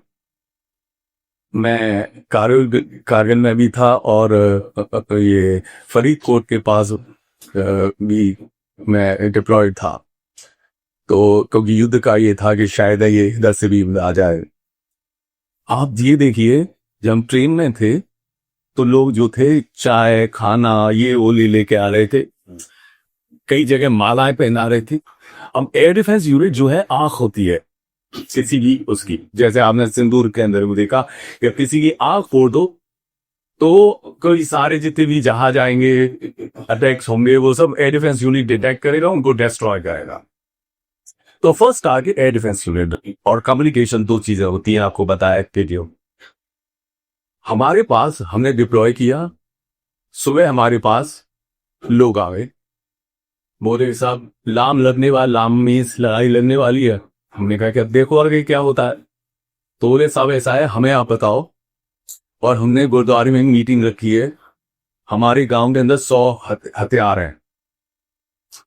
मैं कारगिल में भी था, और ये फरीदकोट के पास भी मैं डिप्लॉयड था। तो क्योंकि युद्ध का ये था कि शायद ये इधर से भी आ जाए। आप ये देखिए, जब हम ट्रेन में थे तो लोग जो थे चाय, खाना, ये वो लेके आ रहे थे, कई जगह मालाएं पहना रहे थे। अब एयर डिफेंस यूनिट जो है आंख होती है किसी भी उसकी, जैसे आपने सिंदूर के अंदर भी देखा कि किसी की आंख फोड़ दो तो कोई सारे जितने भी जहाज आएंगे, अटैक्स होंगे, वो सब एयर डिफेंस यूनिट डिटेक्ट करेगा, उनको डिस्ट्रॉय करेगा। तो first target air defence unit. और कम्युनिकेशन 2 चीजें होती हैं, आपको बताया रेडियो। हमारे पास हमने डिप्लॉय किया, सुबह हमारे पास लोग आ गए, बोले साहब लाम लगने वाला, लाम मीन्स लड़ाई लगने वाली है। हमने कहा कि देखो आगे क्या होता है। तो बोले साहब ऐसा है, हमें आप बताओ। और हमने गुरुद्वारे में मीटिंग रखी है, हमारे गांव के अंदर 100 हथियार हैं,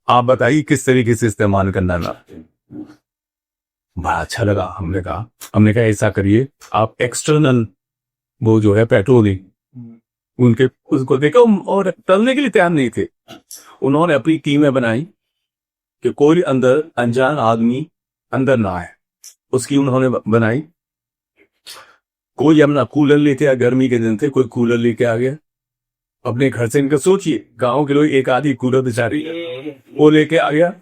आप बताइए किस तरीके से इस्तेमाल करना ना। बड़ा अच्छा लगा। हमने कहा ऐसा करिए, आप एक्सटर्नल वो जो है पेट्रोलिंग उनके उसको देखो, और टलने के लिए तैयार नहीं थे। उन्होंने अपनी टीमें बनाई कि कोई अंदर अनजान आदमी अंदर ना आए, उसकी उन्होंने बनाई। कोई अपना कूलर लेके आया, गर्मी के दिन थे, कोई कूलर लेके आ गया अपने घर से। इनका सोचिए गांव के लोग एक आधी कूलर बेचारी वो लेके आ गया।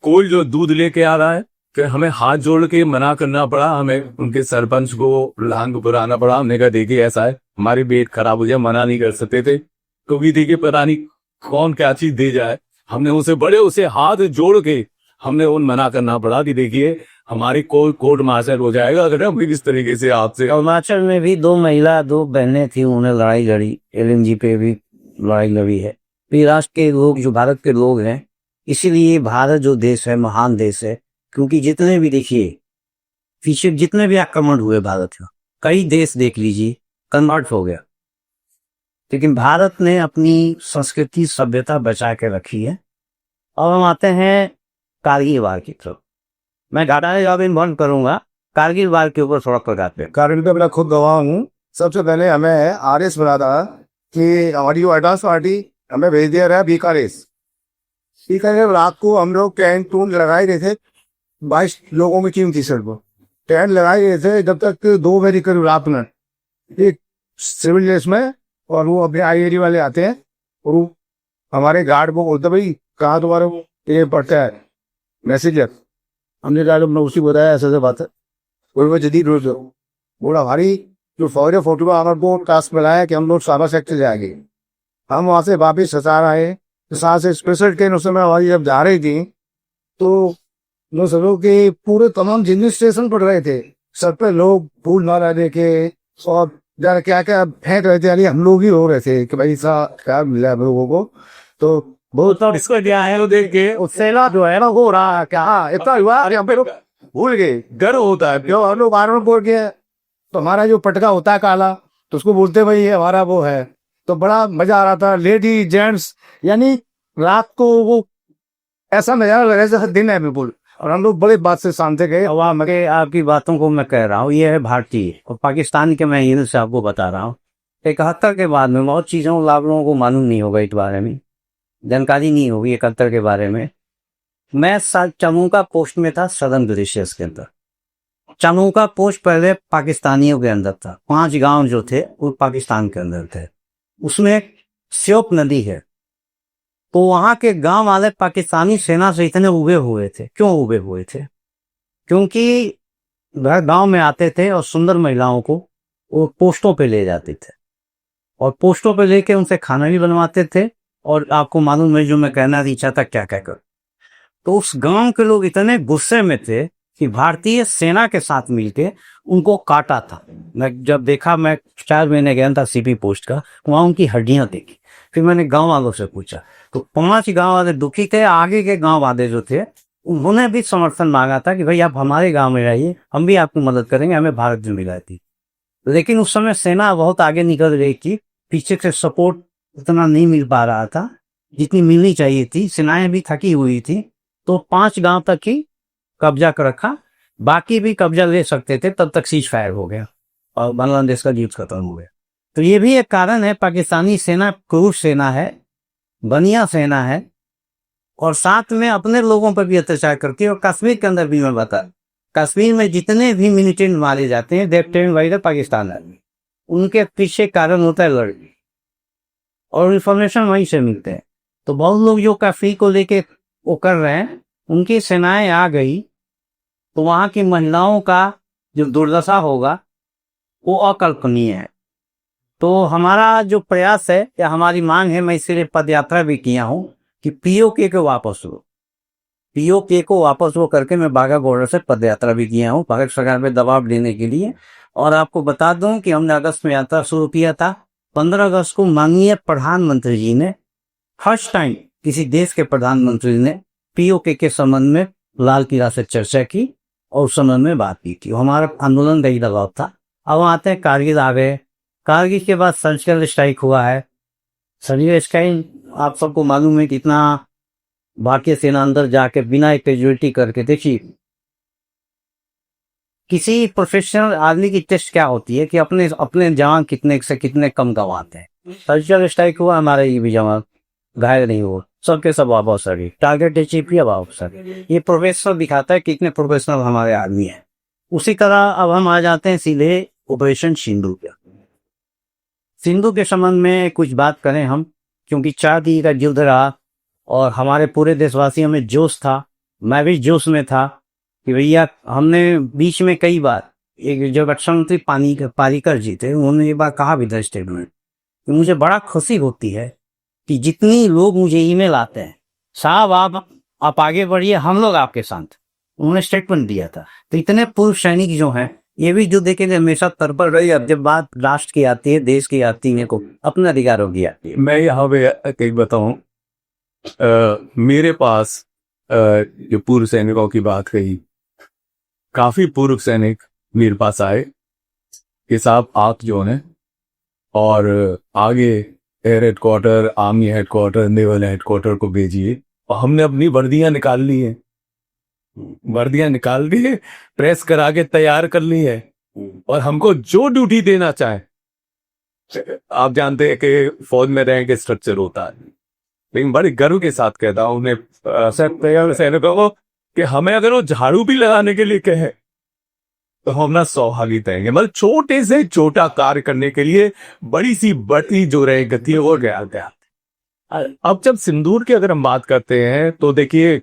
कोई जो दूध लेके आ रहा है, कि हमें हाथ जोड़ के मना करना पड़ा, हमें उनके सरपंच को लांग बुलाना पड़ा। हमने कहा देखिए ऐसा है, हमारी पेट खराब हो जाए, मना नहीं कर सकते थे, क्योंकि देखिए पता नहीं कौन क्या चीज दे जाए। हमने उसे हाथ जोड़ के हमने उन मना करना पड़ा कि देखिए हमारी कोर्ट मार्शल हो जाएगा अगर हम इस तरीके से आपसे। अरुणाचल में भी 2 महिला 2 बहनें थी, उन्होंने लड़ाई लड़ी, एलएनजी पे भी लड़ाई लड़ी है। तो राष्ट्र के लोग जो भारत के लोग हैं, इसीलिए भारत जो देश है महान देश है, क्योंकि जितने भी देखिए पीछे जितने भी आक्रमण हुए भारत का, कई देश देख लीजिए कन्वर्ट हो गया, लेकिन भारत ने अपनी संस्कृति सभ्यता बचा के रखी है। और हम आते हैं कारगिल वार की तरफ। मैं घाटा जवाब बंद करूंगा, कारगिल वार के ऊपर थोड़ा प्रकाश पे। कारगिल का मैं खुद गवाह हूँ। सबसे पहले हमें आरएस मिला था कि हमारी जो एडवांस पार्टी हमें भेज दिया गया बीकानेर। रात को हम लोग टेंट टूंट लगाए रहे थे, 22 लोगों की टीम थी सर। वो टेंट लगाए रहे थे जब तक 2 बजे करीब रात में एक सिविल ड्रेस में, और वो अपने आईएडी वाले आते हैं और वो हमारे गार्ड को बोलते भाई कहाँ तुम्हारे वो ये पड़ता है मैसेजर। हमने कहा मैं उसी बताया ऐसे बात है, वो जदीद रोज बोला हमारी जो फौज फोटो हमारे को टास्क मिलाया कि हम लोग साबा सेक्टर जाएंगे। हम वहां से वापिस ससार आए, तो साथ से स्पेशल ट्रेन उस समय हमारी जब जा रही थी, तो लोग समझो कि पूरे तमाम जितने स्टेशन पड़ रहे थे, सब पे लोग फूल मारा देके और जरा क्या क्या फेंक रहे थे, यानी हम लोग ही हो रहे थे कि भाई सा क्या मिला हम लोगों को। तो बहुत तो इसको क्या है, तो देख के उससेला जो है ना हो रहा क्या इतना हुआ, अरे हम पे लोग भूल गए। डर होता है क्यों, हम लोग बार बार बोल के, तो हमारा जो पटका होता है काला, तो उसको बोलते भाई ये हमारा वो है। तो बड़ा मजा आ रहा था, लेडी जेंट्स, यानी रात को वो ऐसा नजारा लगा जैसे दिन है बिल्कुल। और हम लोग बड़े बात से शांत गए। हवा मगे आपकी बातों को मैं कह रहा हूँ, ये है भारतीय और पाकिस्तान के मैं हिंद से आपको बता रहा हूँ। 71 के बाद में बहुत चीज़ों आप लोगों को मालूम नहीं होगा, इस बारे में जानकारी नहीं होगी 71 के बारे में। मैं चमूका पोस्ट में था, सदर्न ग्लेशियर्स के अंदर। चमूका पोस्ट पहले पाकिस्तानियों के अंदर था, 5 गांव जो थे वो पाकिस्तान के अंदर थे। उसमें स्योप नदी है, तो वहां के गांव वाले पाकिस्तानी सेना से इतने उबे हुए थे। क्यों उबे हुए थे? क्योंकि वह गांव में आते थे और सुंदर महिलाओं को वो पोस्टों पे ले जाते थे, और पोस्टों पे लेके उनसे खाना भी बनवाते थे। और आपको मालूम है जो मैं कहना इच्छा था क्या कहकर, तो उस गांव के लोग इतने गुस्से में थे कि भारतीय सेना के साथ मिलके उनको काटा था। मैं जब देखा, मैं 4 महीने गया था सीपी पोस्ट का, वहां उनकी हड्डियां देखी। फिर मैंने गांव वालों से पूछा, तो 5 गांव वाले दुखी थे। आगे के गांव वाले जो थे उन्होंने भी समर्थन मांगा था कि भाई आप हमारे गांव में रहिए, हम भी आपकी मदद करेंगे, हमें भारत में मिला थी। लेकिन उस समय सेना बहुत आगे निकल रही थी, पीछे से सपोर्ट उतना नहीं मिल पा रहा था जितनी मिलनी चाहिए थी, सेनाएं भी थकी हुई थी। तो 5 गांव तक ही कब्जा कर रखा, बाकी भी कब्जा ले सकते थे, तब तक सीज फायर हो गया और बांग्लादेश का युद्ध खत्म हो गया। तो ये भी एक कारण है, पाकिस्तानी सेना क्रूर सेना है, बनिया सेना है, और साथ में अपने लोगों पर भी अत्याचार करती है। और कश्मीर के अंदर भी मैं बता, कश्मीर में जितने भी मिलिटेंट मारे जाते हैं देवटेन वाइड पाकिस्तान है, उनके पीछे कारण होता है लड़ाई, और इंफॉर्मेशन वहीं से मिलते हैं। तो बहुत लोग जो कश्मीर को लेके वो कर रहे हैं, उनकी सेनाएं आ गई तो वहां की महिलाओं का जो दुर्दशा होगा वो अकल्पनीय है। तो हमारा जो प्रयास है या हमारी मांग है, मैं इसलिए पद यात्रा भी किया हूं कि पीओके को वापस लो, पीओके को वापस लो करके मैं बाघा बॉर्डर से पद यात्रा भी किया हूं भारत सरकार पे दबाव देने के लिए। और आपको बता दूं कि हमने अगस्त में यात्रा शुरू किया था। 15 अगस्त को माननीय प्रधानमंत्री जी ने फर्स्ट टाइम किसी देश के प्रधानमंत्री ने पीओके के संबंध में लाल किला से चर्चा की और उस संबंध में बात की थी। हमारा आंदोलन का ही दबाव था। अब आते हैं कारगिल आ गए। कारगिल के बाद सर्जिकल स्ट्राइक हुआ है। सर्जिकल स्ट्राइक आप सबको मालूम है कितना भारतीय सेना अंदर जाके बिना एक कैजुअलिटी करके, देखिए किसी प्रोफेशनल आदमी की टेस्ट क्या होती है कि अपने जवान कितने से कितने कम गंवाते हैं। सर्जिकल स्ट्राइक हुआ, हमारे ये भी जवान घायल नहीं हुआ, सबके सब वापस आ गए, टारगेट अचीव किया, वापस आ गए। ये प्रोफेशनल दिखाता है कितने प्रोफेशनल हमारे आदमी हैं। उसी तरह अब हम आ जाते हैं सीधे ऑपरेशन सिंदूर पे। सिंधु के संबंध में कुछ बात करें हम, क्योंकि 4 दिन का युद्ध रहा और हमारे पूरे देशवासियों में जोश था, मैं भी जोश में था कि भैया हमने बीच में कई बार, एक जो रक्षा मंत्री पारीकर जी थे, उन्होंने ये बात कहा भी था स्टेटमेंट कि मुझे बड़ा खुशी होती है कि जितनी लोग मुझे ईमेल आते हैं, साहब आप आगे बढ़िए, हम लोग आपके साथ, उन्होंने स्टेटमेंट दिया था। तो इतने पूर्व सैनिक जो हैं, ये भी जो देखे हमेशा तत्पर रही। अब जब बात राष्ट्र की आती है, देश की आती है, को अपना अधिकारों की आती है। मैं यहाँ पे कहीं बताऊं, मेरे पास जो पूर्व सैनिकों की बात कही, काफी पूर्व सैनिक मेरे पास आए कि साहब आप जो हैं और आगे air headquarter, army headquarter, naval headquarter को भेजिए। और हमने अपनी वर्दियां निकाल ली हैं, वर्दियां निकाल दी, प्रेस करा के तैयार कर ली है, और हमको जो ड्यूटी देना चाहे। आप जानते हैं कि फौज में रैंक स्ट्रक्चर होता है, लेकिन बड़े गर्व के साथ कहता हूं उन्हें सैनिकों को कि हमें अगर वो झाड़ू भी लगाने के लिए कहे तो हम ना 100 हाली देंगे। मतलब छोटे से छोटा कार्य करने के लिए बड़ी सी बढ़ती जो रहे गति है वो गया। अब जब सिंदूर की अगर हम बात करते हैं तो देखिए,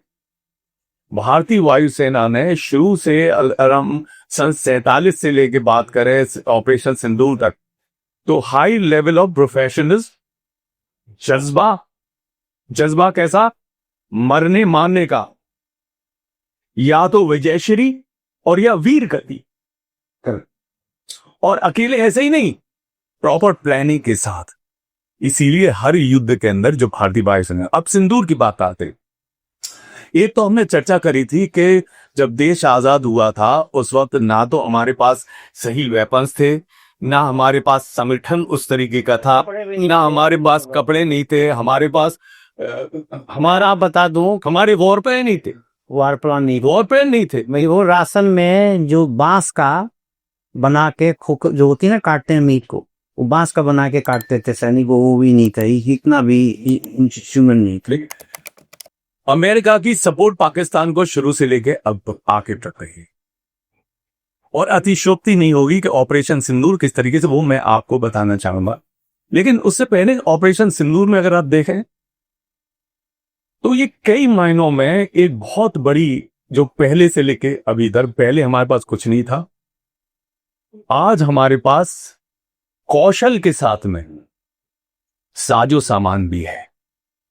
भारतीय वायुसेना ने शुरू से सन 47 से लेके बात करें ऑपरेशन सिंदूर तक, तो हाई लेवल ऑफ प्रोफेशनलिज्म, जज्बा कैसा, मरने मारने का, या तो विजयश्री और या वीर गति, और अकेले ऐसे ही नहीं, प्रॉपर प्लानिंग के साथ। इसीलिए हर युद्ध के अंदर जो भारतीय वायुसेना, अब सिंदूर की बात आते, एक तो हमने चर्चा करी थी कि जब देश आजाद हुआ था उस वक्त ना तो हमारे पास सही वेपन्स थे, ना हमारे पास संगठन उस तरीके का था, ना हमारे पास कपड़े नहीं थे, हमारे पास हमारा बता दूं, हमारे वॉरपेन नहीं थे, वारप्लान नहीं, वॉरपेन नहीं थे। वो राशन में जो बांस का बना के जो होती है ना, काटते हैं मीट को, वो बांस का बना के काटते थे सैनिक, वो भी नहीं था, इतना भी ह्यूमन नहीं था। अमेरिका की सपोर्ट पाकिस्तान को शुरू से लेके अब आके तक रही, और अतिशोक्ति नहीं होगी कि ऑपरेशन सिंदूर किस तरीके से, वो मैं आपको बताना चाहूंगा। लेकिन उससे पहले ऑपरेशन सिंदूर में अगर आप देखें तो ये कई मायनों में एक बहुत बड़ी, जो पहले से लेके अभी इधर, पहले हमारे पास कुछ नहीं था, आज हमारे पास कौशल के साथ में साजो सामान भी है।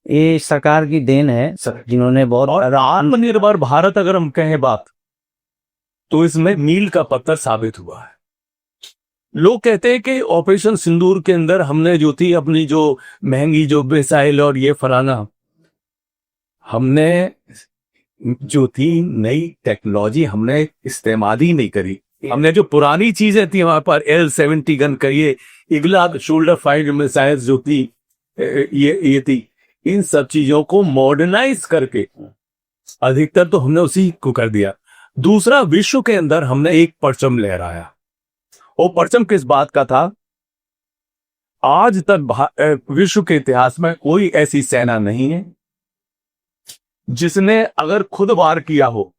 ये सरकार की देन है, जिन्होंने बहुत, और आत्मनिर्भर भारत अगर हम कहें बात, तो इसमें मील का पत्थर साबित हुआ है। लोग कहते हैं कि ऑपरेशन सिंदूर के अंदर हमने जो थी अपनी जो महंगी जो मिसाइल और ये फलाना, हमने जो थी नई टेक्नोलॉजी हमने इस्तेमाल ही नहीं करी। हमने जो पुरानी चीजें थी हमारे पास, L-70 गन करिए, इगला शोल्डर फाइट मिसाइल जो थी, ये थी, इन सब चीजों को मॉडर्नाइज करके अधिकतर तो हमने उसी को कर दिया। दूसरा, विश्व के अंदर हमने एक परचम लहराया। वो परचम किस बात का था? आज तक विश्व के इतिहास में कोई ऐसी सेना नहीं है जिसने अगर खुद वार किया हो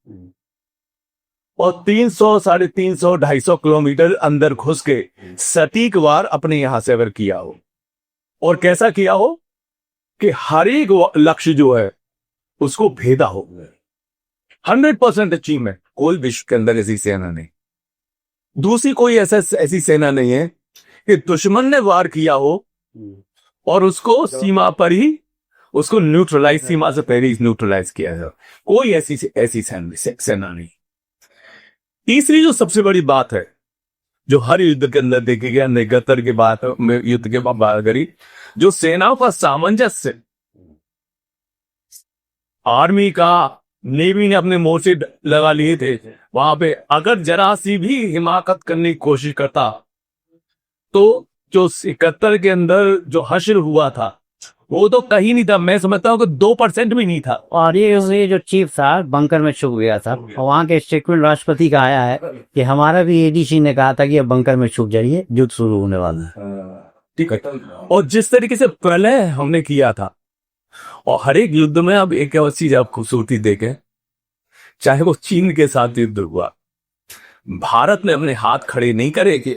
और 300, 350, 250 किलोमीटर अंदर घुस के सटीक वार अपने यहां से अगर किया हो, और कैसा किया हो कि हर एक लक्ष्य जो है उसको भेदा हो, 100% अचीवमेंट। कोई विश्व के अंदर ऐसी सेना नहीं, दूसरी कोई ऐसी सेना नहीं है कि दुश्मन ने वार किया हो और उसको सीमा पर ही उसको न्यूट्रलाइज, सीमा से पहले न्यूट्रलाइज किया जाए। कोई ऐसी सेना नहीं। तीसरी जो सबसे बड़ी बात है, जो हर युद्ध के अंदर देखी गया, निगतर के बाद में युद्ध के बाद बात करी, जो सेनाओं का सामंजस्य, आर्मी का, नेवी ने अपने मोर्चे लगा लिए थे वहां पे। अगर जरा सी भी हिमाकत करने की कोशिश करता तो जो 71 के अंदर जो हश्र हुआ था वो तो कहीं नहीं था। मैं समझता हूँ कि 2% भी नहीं था। और ये जो चीफ था बंकर में छुप गया था, और वहाँ के स्टेटमेंट राष्ट्रपति का आया है कि हमारा भी एडीसी ने कहा था कि अब बंकर में छुप जाइए, युद्ध शुरू होने वाला है। ठीक है। और जिस तरीके से पहले हमने किया था, और हर एक युद्ध में अब एक और चीज आप खूबसूरती देखें, चाहे वो चीन के साथ युद्ध हुआ, भारत ने अपने हाथ खड़े नहीं करे कि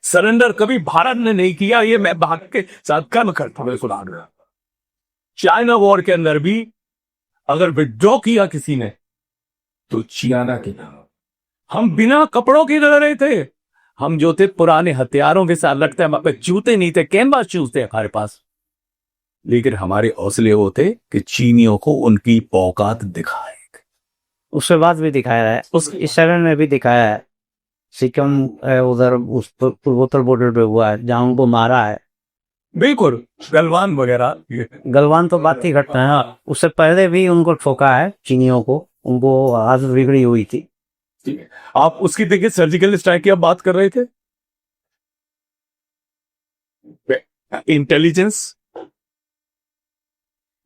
सरेंडर कभी भारत ने नहीं किया। ये मैं भाग के साथ कर्म करता हूं सुना रहा। चाइना वॉर के अंदर भी अगर विड्रॉ किया किसी ने तो चियाना किया। हम बिना कपड़ों के रह रहे थे। हम जो थे पुराने हथियारों के साथ लगते हैं, हमारे पे जूते नहीं थे, कैनवास शूज थे हमारे पास, लेकिन हमारे हौसले वो थे कि चीनियों को उनकी औकात दिखाए। उसके बाद भी दिखाया है, उस इस चरण में भी दिखाया है। सिक्किम उधर उस पूर्वोत्तर बॉर्डर पे हुआ है जहां उनको मारा है। बिल्कुल, गलवान वगैरह। गलवान तो बात ही घटना है। उससे पहले भी उनको ठोका है चीनियों को, उनको हालत बिगड़ी हुई थी। आप उसकी देखिए सर्जिकल स्ट्राइक की आप बात कर रहे थे, इंटेलिजेंस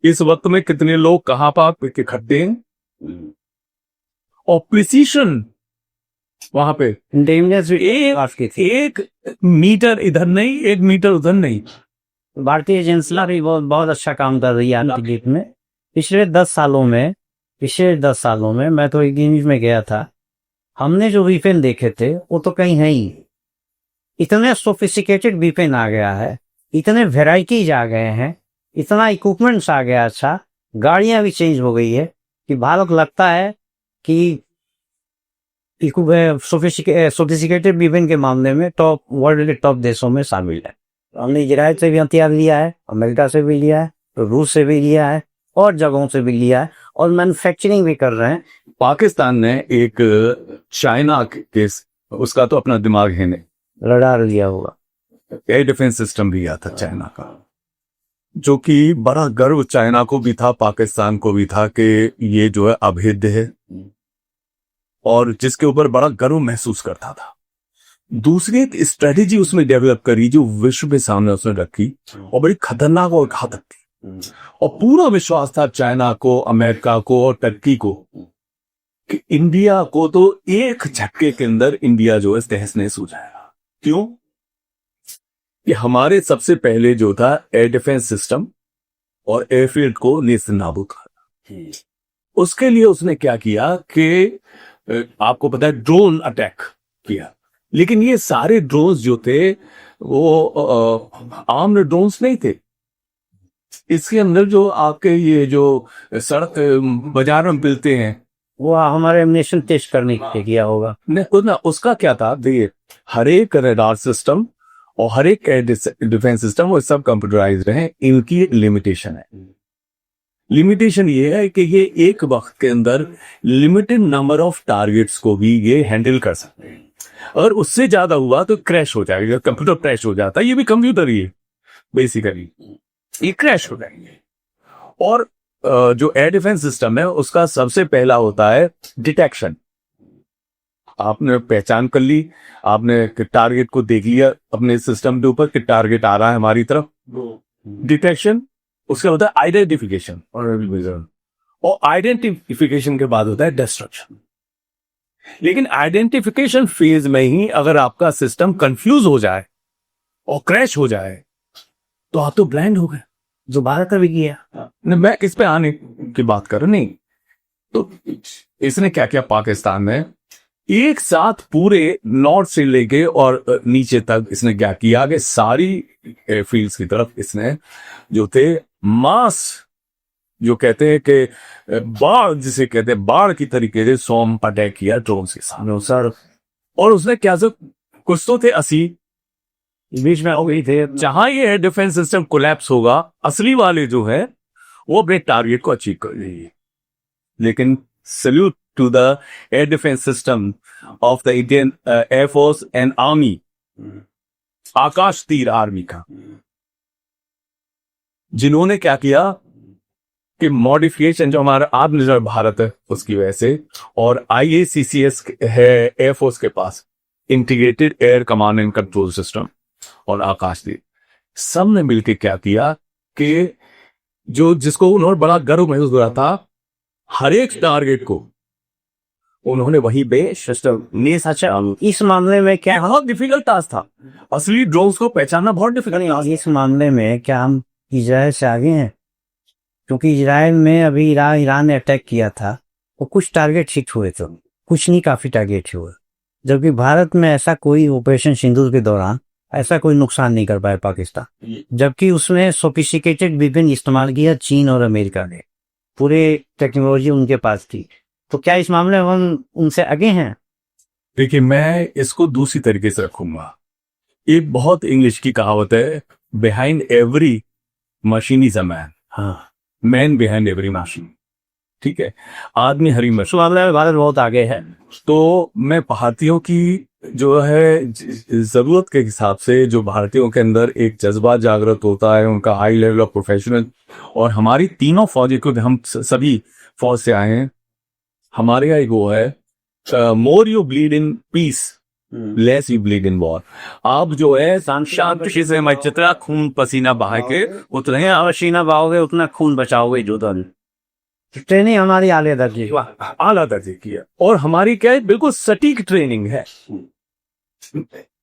इस वक्त में कितने लोग कहां पर इकट्ठे हैं, और प्रिसीशन वहां पे इंटेलिजेंस एक मीटर इधर नहीं, 1 मीटर उधर नहीं। भारतीय एजेंसियां भी बहुत अच्छा काम कर रही है दिल्ली में। पिछले 10 सालों में मैं तो एक न्यूज में गया था, हमने जो वीपन देखे थे वो तो कहीं है ही। इतने सोफिस्टिकेटेड वीपन आ गया है, इतने वेराइटीज आ गए हैं, इतना इक्विपमेंट्स आ गया, अच्छा गाड़ियां भी चेंज हो गई है कि भारत लगता है कि सोफिस्टिकेटेड वीपन के मामले में टॉप वर्ल्ड के टॉप देशों में शामिल है। हमने इजराइल से भी हथियार लिया है, अमेरिका से भी लिया है, रूस से भी लिया है, और जगहों से भी लिया है, और मैन्युफैक्चरिंग भी कर रहे हैं। पाकिस्तान ने एक चाइना के उसका तो अपना दिमाग है नहीं, रडार लिया होगा, एयर डिफेंस सिस्टम भी आया था चाइना का, जो कि बड़ा गर्व चाइना को भी था, पाकिस्तान को भी था कि ये जो है अभेद्य है, और जिसके ऊपर बड़ा गर्व महसूस करता था। दूसरी एक स्ट्रेटेजी उसमें डेवलप करी जो विश्व के सामने उसने रखी, और बड़ी खतरनाक और घातक थी। और पूरा विश्वास था चाइना को, अमेरिका को और टर्की को कि इंडिया को तो एक झटके के अंदर इंडिया जो है तहस नहस हो जाएगा। क्यों? कि हमारे सबसे पहले जो था एयर डिफेंस सिस्टम और एयरफील्ड को नेस्तनाबूद करना। उसके लिए उसने क्या किया कि आपको पता है ड्रोन अटैक किया, लेकिन ये सारे ड्रोन्स जो थे वो आर्म्ड ड्रोन्स नहीं थे। इसके अंदर जो आपके ये जो सड़क बाजार में मिलते हैं वो हमारे एमिनेशन टेस्ट करने के लिए किया होगा। ना, उसका क्या था, देखिए हर एक रडार सिस्टम और हर एक एयर डिफेंस सिस्टम वो सब कंप्यूटराइज्ड है। इनकी एक लिमिटेशन है। लिमिटेशन ये है कि ये एक वक्त के अंदर लिमिटेड नंबर ऑफ टारगेट्स को भी ये हैंडल कर सकते हैं, और उससे ज्यादा हुआ तो क्रैश हो जाएगा। कंप्यूटर क्रैश हो जाता है, ये भी कंप्यूटर ही है बेसिकली, ये क्रैश हो जाएंगे। और जो एयर डिफेंस सिस्टम है उसका सबसे पहला होता है डिटेक्शन। आपने पहचान कर ली, आपने टारगेट को देख लिया अपने सिस्टम के ऊपर कि टारगेट आ रहा है हमारी तरफ, डिटेक्शन। उसका होता है आइडेंटिफिकेशन, और आइडेंटिफिकेशन के बाद होता है डिस्ट्रक्शन। लेकिन आइडेंटिफिकेशन फेज में ही अगर आपका सिस्टम कंफ्यूज हो जाए और क्रैश हो जाए तो आप तो ब्लाइंड हो गए, जो भारत में भी किया। मैं किस पे आने की बात कर रहा, नहीं तो इसने क्या किया, पाकिस्तान ने एक साथ पूरे नॉर्थ से लेके और नीचे तक इसने क्या किया कि सारी एयरफील्ड्स की तरफ इसने जो थे मास, जो कहते हैं कि बाढ़, जिसे कहते हैं बाढ़ की तरीके से सॉम अटैक किया ड्रोन के सामने सर। और उसने क्या सब कुछ तो थे 80 बीच में हो गई थे। जहां ये एयर डिफेंस सिस्टम कोलैप्स होगा, असली वाले जो है वो अपने टारगेट को अचीव कर लेंगे। लेकिन salute to the air defence system of the Indian air force and army, Akash Teer army का, जिन्होंने क्या किया कि मॉडिफिकेशन जो हमारा आत्मनिर्भर भारत है उसकी वजह से, और IACCS है एयरफोर्स के पास, integrated air command and control system, और आकाशदीप, सब ने मिलकर क्या किया कि जो जिसको उन्होंने बड़ा गर्व महसूस हुआ था, हर एक टारगेट को उन्होंने वहीं पे सिस्टम ने सचा। इस मामले में क्या बहुत डिफिकल्ट टास्क था, असली ड्रोन्स को पहचानना बहुत डिफिकल्ट। इस मामले में क्या हम इजराइल से आगे हैं? क्योंकि इजराइल में अभी ईरान ने अटैक किया था, वो कुछ टारगेट हिट हुए थे, कुछ नहीं काफी टारगेट हुए, जबकि भारत में ऐसा कोई ऑपरेशन सिंदूर के दौरान ऐसा कोई नुकसान नहीं कर पाया पाकिस्तान, जबकि उसने सोफिस्टिकेटेड वेपन इस्तेमाल किया चीन और अमेरिका ने, पूरे टेक्नोलॉजी उनके पास थी। तो क्या इस मामले में हम उनसे आगे हैं? देखिए, मैं इसको दूसरी तरीके से रखूंगा। एक बहुत इंग्लिश की कहावत है, behind every machine is a man. हाँ, मैन बिहाइंड एवरी मशीन, ठीक है, आदमी हरी मशीन। इस मामले में भारत बहुत आगे है। तो मैं भारतीयों की जो है जरूरत के हिसाब से, जो भारतीयों के अंदर एक जज्बा जागृत होता है, उनका हाई लेवल ऑफ प्रोफेशनल, और हमारी तीनों फौज, क्योंकि हम सभी फौज से आए हैं, हमारे यहाँ एक वो है, more you bleed in peace less you bleed in war. आप जो है शांति से मैं जितना खून पसीना बहा के उतने पसीना बहाओगे उतना खून बचाओगे युद्ध। ट्रेनिंग हमारी आले दर्जे आला दर्जे की है, और हमारी क्या है, बिल्कुल सटीक ट्रेनिंग है,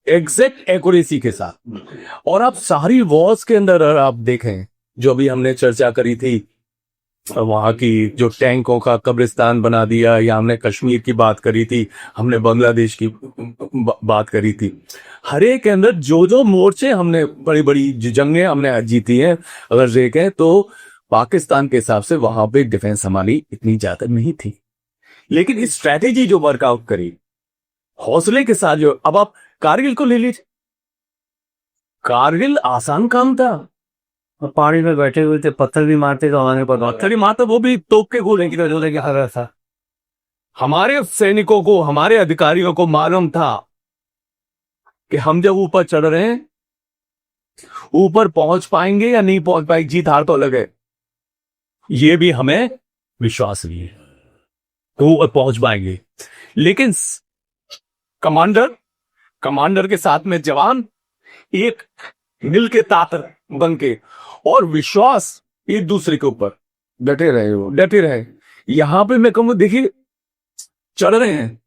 एग्जैक्ट एक्यूरेसी के साथ। और आप सारी वॉर्स के अंदर अगर आप देखें, जो भी हमने चर्चा करी थी, वहां की जो टैंकों का कब्रिस्तान बना दिया, या हमने कश्मीर की बात करी थी, हमने बांग्लादेश की बात करी थी, हर एक के अंदर जो जो मोर्चे हमने, बड़ी बड़ी जंगें हमने जीती हैं, अगर देखें तो पाकिस्तान के हिसाब से वहां पे डिफेंस हमारी इतनी ज्यादा नहीं थी। लेकिन इस स्ट्रैटेजी जो वर्कआउट करी हौसले के साथ, जो अब आप कारगिल को ले लीजिए, कारगिल आसान काम था, पहाड़ी में बैठे हुए थे, पत्थर भी मारते तो हमारे पर पत्थर ही मारता, वो भी तोप के गोले की तरह लेके आ रहा था। हमारे सैनिकों को, हमारे अधिकारियों को मालूम था कि हम जब ऊपर चढ़ रहे हैं, ऊपर पहुंच पाएंगे या नहीं पहुंच पाएंगे, जीत हार तो अलग है, ये भी हमें विश्वास नहीं है तो ऊपर पहुंच पाएंगे। लेकिन कमांडर के साथ में जवान एक मिल के तातर बन के, और विश्वास एक दूसरे के ऊपर डटे रहे वो। डटे रहे। यहां पे मैं कहूँ, देखिए, चढ़ रहे हैं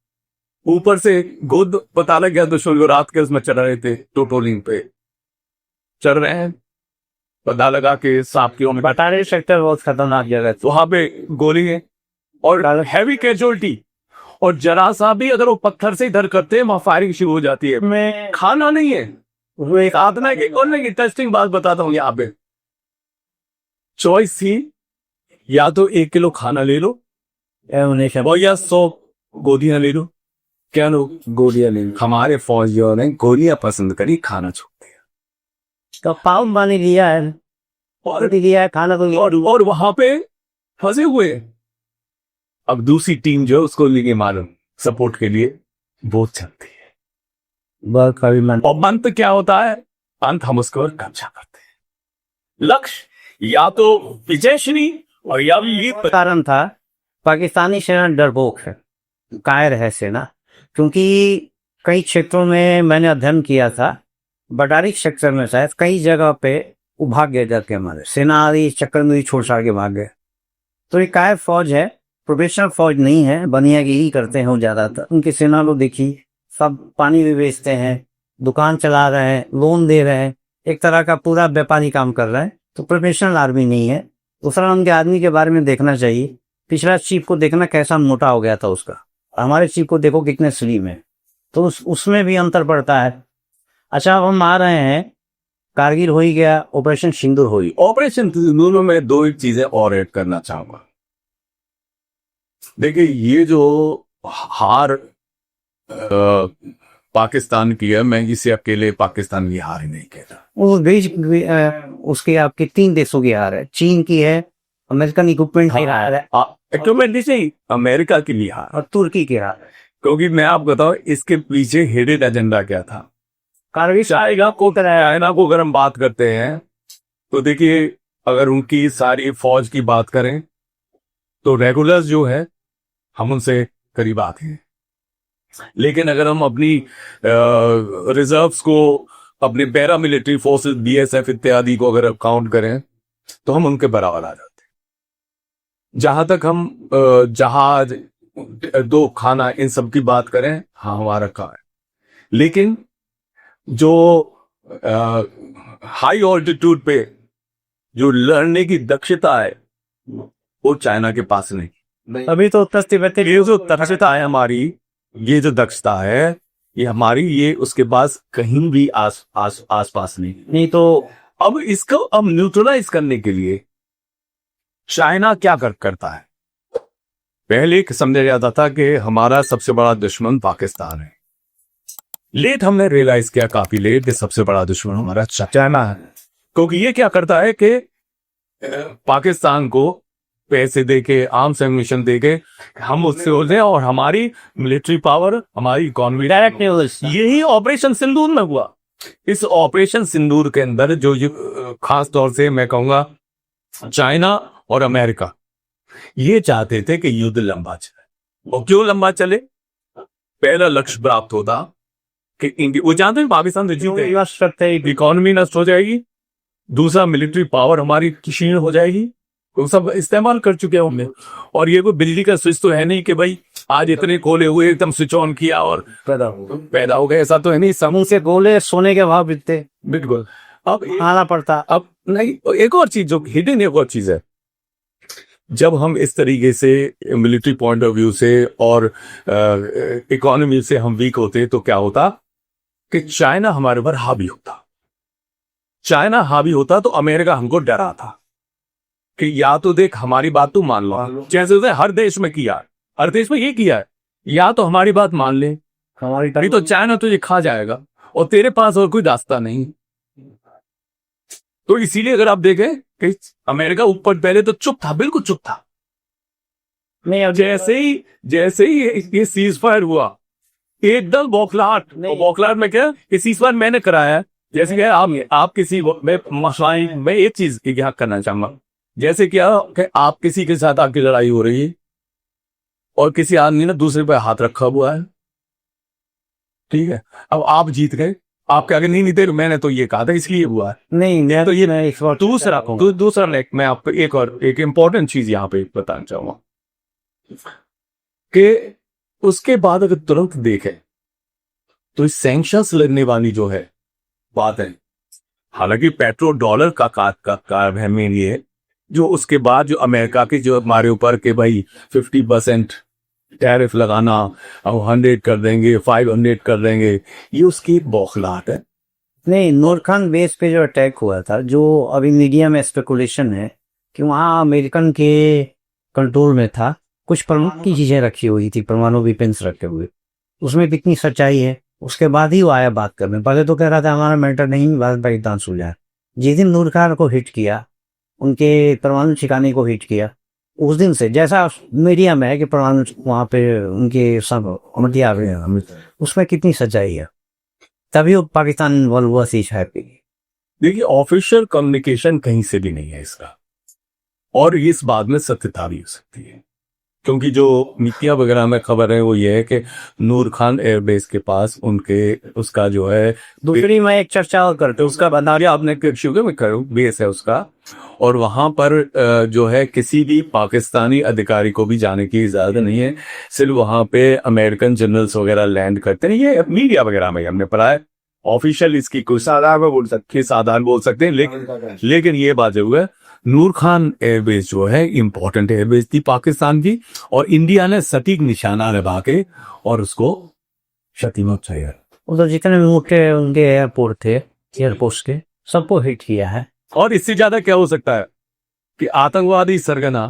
ऊपर से, गोद पता लग गया दुश्मन को, रात के उसमें चढ़ रहे थे, टोटोलिंग पे चढ़ रहे हैं, पता लगा कि सांप की में बता रहे सेक्टर बहुत खतरनाक जगह है। वहां पे गोली है और हैवी कैजुअलिटी, और जरा सा भी अगर वो पत्थर से इधर करते हैं, वहां फायरिंग शुरू हो जाती है। मैं खाना नहीं है, वो एक आदमी की कौन की इंटरेस्टिंग बात बताता हूँ। यहाँ पे चॉइस थी, या तो 1 किलो खाना ले लो, और या 100 गोलियां ले लो। क्या लो? गोलियां ले ली। हमारे फौजियों ने गोलियां पसंद करी, खाना छोड़ दिया। तो पाव पानी लिया है और लिया है, खाना तो और वहां पे फंसे हुए। अब दूसरी टीम जो है उसको लेके मालूम सपोर्ट के लिए बहुत चलती है, बहुत कभी मन। और अंत क्या होता है? अंत हम उसको कब्जा करते हैं। लक्ष्य या तो विजयश्री और या भी कारण था, पाकिस्तानी सेना डरपोक है, कायर है सेना, क्योंकि कई क्षेत्रों में मैंने अध्ययन किया था, बटारी सेक्टर में शायद कई जगह पे वो भाग गए डर के हमारे, सेना आ रही चक्कर में छोड़ छाड़ के भाग गए। तो ये कायर फौज है, प्रोफेशनल फौज नहीं है, बनियागिरी करते हैं वो ज्यादातर। उनकी सेना को देखी, सब पानी भी बेचते हैं, दुकान चला रहे हैं, लोन दे रहे हैं, एक तरह का पूरा व्यापारी काम कर रहा है। तो प्रोफेशनल आर्मी नहीं है। दूसरा, उनके आदमी के बारे में देखना चाहिए, पिछला चीफ को देखना कैसा मोटा हो गया था उसका, हमारे चीफ को देखो कितने स्लिम है, तो उसमें भी अंतर पड़ता है। अच्छा, अब हम आ रहे हैं, कारगिल हो ही गया, ऑपरेशन सिंदूर हो ही। ऑपरेशन सिंदूर में 2 चीजें और ऐड करना चाहूंगा। देखिए, ये जो हार पाकिस्तान की है, मैं इसे अकेले पाकिस्तान की हार ही नहीं कहता। वो बीच उसके आपके 3 देशों की हार है, चीन की है, अमेरिकन इक्विपमेंट की हार है, इक्विपमेंट नहीं चाहिए, अमेरिका की भी हार, और तुर्की की हार है। क्योंकि मैं आपको बताऊं इसके पीछे हिडन एजेंडा क्या था। कारगिल चाइना को, चाइना को अगर हम बात करते हैं तो देखिए, अगर उनकी सारी फौज की बात करें तो रेगुलर्स जो है हम उनसे करीब आते हैं, लेकिन अगर हम अपनी रिजर्व्स को, अपने पैरा मिलिट्री फोर्सेस बीएसएफ इत्यादि को अगर काउंट करें तो हम उनके बराबर आ जाते हैं। जहां तक हम जहाज, दो खाना, इन सब की बात करें, हाँ हमारा रखा है, लेकिन जो हाई ऑल्टीट्यूड पे जो लड़ने की दक्षता है वो चाइना के पास नहीं। अभी तो उत्तर तिब्बती ये जो दक्षता है हमारी, ये जो दक्षता है ये हमारी, ये उसके पास कहीं भी आस पास नहीं। तो अब इसको अब न्यूट्रलाइज करने के लिए चाइना क्या करता है? पहले समझा जाता था कि हमारा सबसे बड़ा दुश्मन पाकिस्तान है। लेट हमने रियलाइज किया, काफी लेट, कि सबसे बड़ा दुश्मन हमारा चाइना है। क्योंकि ये क्या करता है कि पाकिस्तान को पैसे देके, आर्म्स एम्यूनिशन देके हम उससे हो जाए, और हमारी मिलिट्री पावर, हमारी इकोनॉमी डायरेक्ट न्यूज, यही ऑपरेशन सिंदूर में हुआ। इस ऑपरेशन सिंदूर के अंदर जो खास तौर से मैं कहूंगा चाइना और अमेरिका ये चाहते थे कि युद्ध लंबा चले। और क्यों लंबा चले? पहला लक्ष्य प्राप्त होता कि इंडिया, वो जानते हैं पाकिस्तान तो जीते, इकोनॉमी नष्ट हो जाएगी, दूसरा मिलिट्री पावर हमारी क्षीण हो जाएगी। वो सब इस्तेमाल कर चुके हैं हमने। और ये कोई बिजली का स्विच तो है नहीं कि भाई आज इतने खोले हुए एकदम स्विच ऑन किया और पैदा हो गए, ऐसा तो है नहीं। समूह से गोले सोने के भाव बिकते, बिल्कुल। अब आना पड़ता। अब नहीं, एक और चीज जो हिडन, एक और चीज है, जब हम इस तरीके से मिलिट्री पॉइंट ऑफ व्यू से और इकोनॉमी से हम वीक होते तो क्या होता कि चाइना हमारे पर हावी होता। चाइना हावी होता तो अमेरिका हमको डरा था कि या तो देख हमारी बात तू मान लो, जैसे हर देश में किया, हर देश में ये किया है, या तो हमारी बात मान ले, हमारी नहीं तो चाइना तुझे खा जाएगा और तेरे पास और कोई रास्ता नहीं। तो इसीलिए अगर आप देखें कि अमेरिका ऊपर पहले तो चुप था, बिल्कुल चुप था। नहीं, अब जैसे ही ये सीज फायर हुआ, एकदम बौखलाहट। और बौखलाहट में क्या, ये सीज फायर मैंने कराया है। जैसे कि आप किसी, मैं एक चीज यहाँ करना चाहूंगा, जैसे क्या कि आप किसी के साथ आपकी लड़ाई हो रही है और किसी आदमी ने दूसरे पर हाथ रखा हुआ है, ठीक है, अब आप जीत गए, आपके आगे नहीं तेरे, मैंने तो ये कहा था इसलिए हुआ है। नहीं, मैं तो ये मैं इस बार दूसरा मैं आपको एक इंपॉर्टेंट चीज यहाँ पे बताना चाहूंगा कि उसके बाद अगर तुरंत देखें तो इस सैंक्शंस लगने वाली जो है बात है, हालांकि पेट्रो डॉलर का कार है मेन ये, जो उसके बाद जो अमेरिका के जो हमारे ऊपर के भाई 50% टैरिफ लगाना, अब 100 कर देंगे, 500 कर देंगे, ये उसकी बौखलाहट है। नहीं, नूरखान बेस पे जो अटैक हुआ था, जो अभी मीडिया में स्पेकुलेशन है कि वहाँ अमेरिकन के कंट्रोल में था, कुछ परमाणु की चीजें रखी हुई थी, परमाणु वेपन्स रखे हुए, उसमें कितनी सच्चाई है उसके बाद ही वो आया बात करने। पहले तो कह रहा था हमारा मैटर नहीं, बाद पाकिस्तान सुलझा। जिस दिन नूरखान को हिट किया, उनके परमाणु ठिकाने को हिट किया, उस दिन से जैसा मीडिया में है कि परमाणु वहां पे उनके सब मटिया गए, उसमें कितनी सच्चाई है, तभी वो पाकिस्तान इन्वॉल्व हुआ सीज फायर पे। देखिए, ऑफिशियल कम्युनिकेशन कहीं से भी नहीं है इसका, और इस बात में सत्यता भी हो सकती है, क्योंकि जो मीडिया वगैरह में खबर है वो ये है कि नूर खान एयरबेस के पास उसका जो है दूसरी मैं एक चर्चा और करते उसका बता दिया आपने, बेस है उसका, और वहां पर जो है किसी भी पाकिस्तानी अधिकारी को भी जाने की इजाजत नहीं है। सिर्फ वहां पे अमेरिकन जनरल्स वगैरह लैंड करते हैं। ये मीडिया वगैरह में हमने पढ़ा है, ऑफिशियल इसकी कुछ साधारण बोल सकते हैं, लेकिन ये बात जो है, नूर खान एयरबेस जो है इंपॉर्टेंट एयरबेस थी पाकिस्तान की, और इंडिया ने सटीक निशाना लगा के और उसको क्षति पहुंचाई है। तो जितने भी मुख्य उनके एयरपोर्ट थे, एयरपोर्ट के, सबको हिट किया है। और इससे ज्यादा क्या हो सकता है कि आतंकवादी सरगना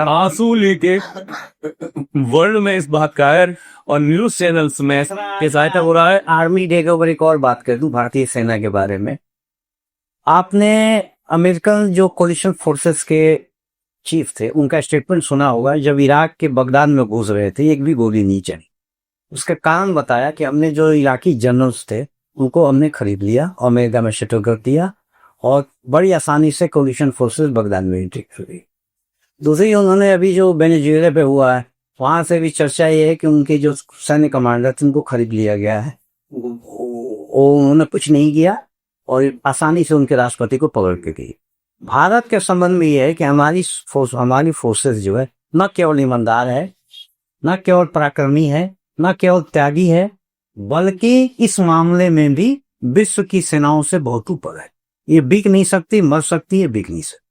आंसू लेके वर्ल्ड में इस बात का है, और न्यूज चैनल्स में सहायता हो रहा है। आर्मी डे के ऊपर एक और बात कर दूं, भारतीय सेना के बारे में। आपने अमेरिकन जो कोलिशन फोर्सेस के चीफ थे, उनका स्टेटमेंट सुना होगा, जब इराक के बगदाद में घुस रहे थे एक भी गोली नहीं चली। उसका कारण बताया कि हमने जो इराकी जनरल्स थे उनको हमने खरीद लिया, अमेरिका में सेटल कर दिया, और बड़ी आसानी से कोलिशन फोर्सेस बगदाद में एंट्री कर गई। दूसरी, उन्होंने अभी जो वेनेजुएला पे हुआ है, वहां से भी चर्चा ये है कि उनके जो सैन्य कमांडर थे उनको खरीद लिया गया है। वो उन्होंने कुछ नहीं किया और आसानी से उनके राष्ट्रपति को पकड़ के गई। भारत के संबंध में ये है कि हमारी फोर्सेस जो है न केवल ईमानदार है, न केवल पराक्रमी है, न केवल त्यागी है, बल्कि इस मामले में भी विश्व की सेनाओं से बहुत ऊपर है। ये बिक नहीं सकती, मर सकती है, बिक नहीं सकती।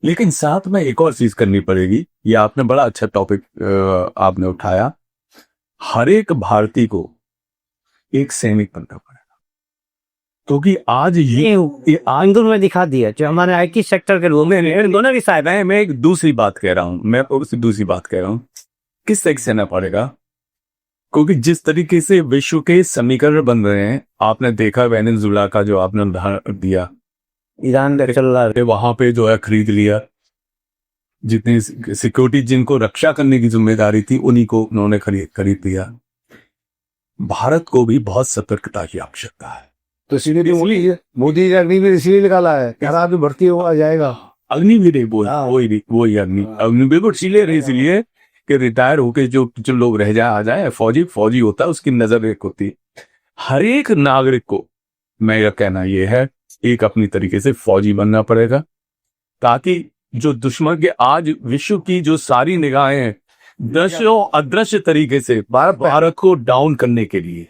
लेकिन साथ में एक और चीज करनी पड़ेगी। ये आपने बड़ा अच्छा टॉपिक आपने उठाया। हर एक भारतीय को एक सैनिक बनना पड़ेगा, क्योंकि आज ये आंदोलन में दिखा दिया जो हमारे आईटी सेक्टर के लोग दोनों की साइड है। मैं एक दूसरी बात कह रहा हूं, दूसरी बात कह रहा हूं, किस तरीके से ना पड़ेगा, क्योंकि जिस तरीके से विश्व के समीकरण बन रहे हैं, आपने देखा वेनेजुएला का जो आपने उदाहरण दिया, ईरान का चल रहा है, वहां पे जो है खरीद लिया। जितनी सिक्योरिटी, जिनको रक्षा करने की जिम्मेदारी थी, उन्हीं को उन्होंने खरीद लिया। भारत को भी बहुत सतर्कता की आवश्यकता है। तो इसीलिए मोदी जी अग्निवीर इसीलिए निकाला है, कह रहा अभी भर्ती हुआ जाएगा। अग्निवीर वही अग्निवीर इसलिए कि रिटायर होके जो लोग रह जाए आ जाए। फौजी होता है, उसकी नजर एक होती है। हर एक नागरिक को मेरा कहना यह है, एक अपनी तरीके से फौजी बनना पड़ेगा, ताकि जो दुश्मन के आज विश्व की जो सारी निगाहें हैं, दृश्य और अदृश्य तरीके से भारत को डाउन करने के लिए,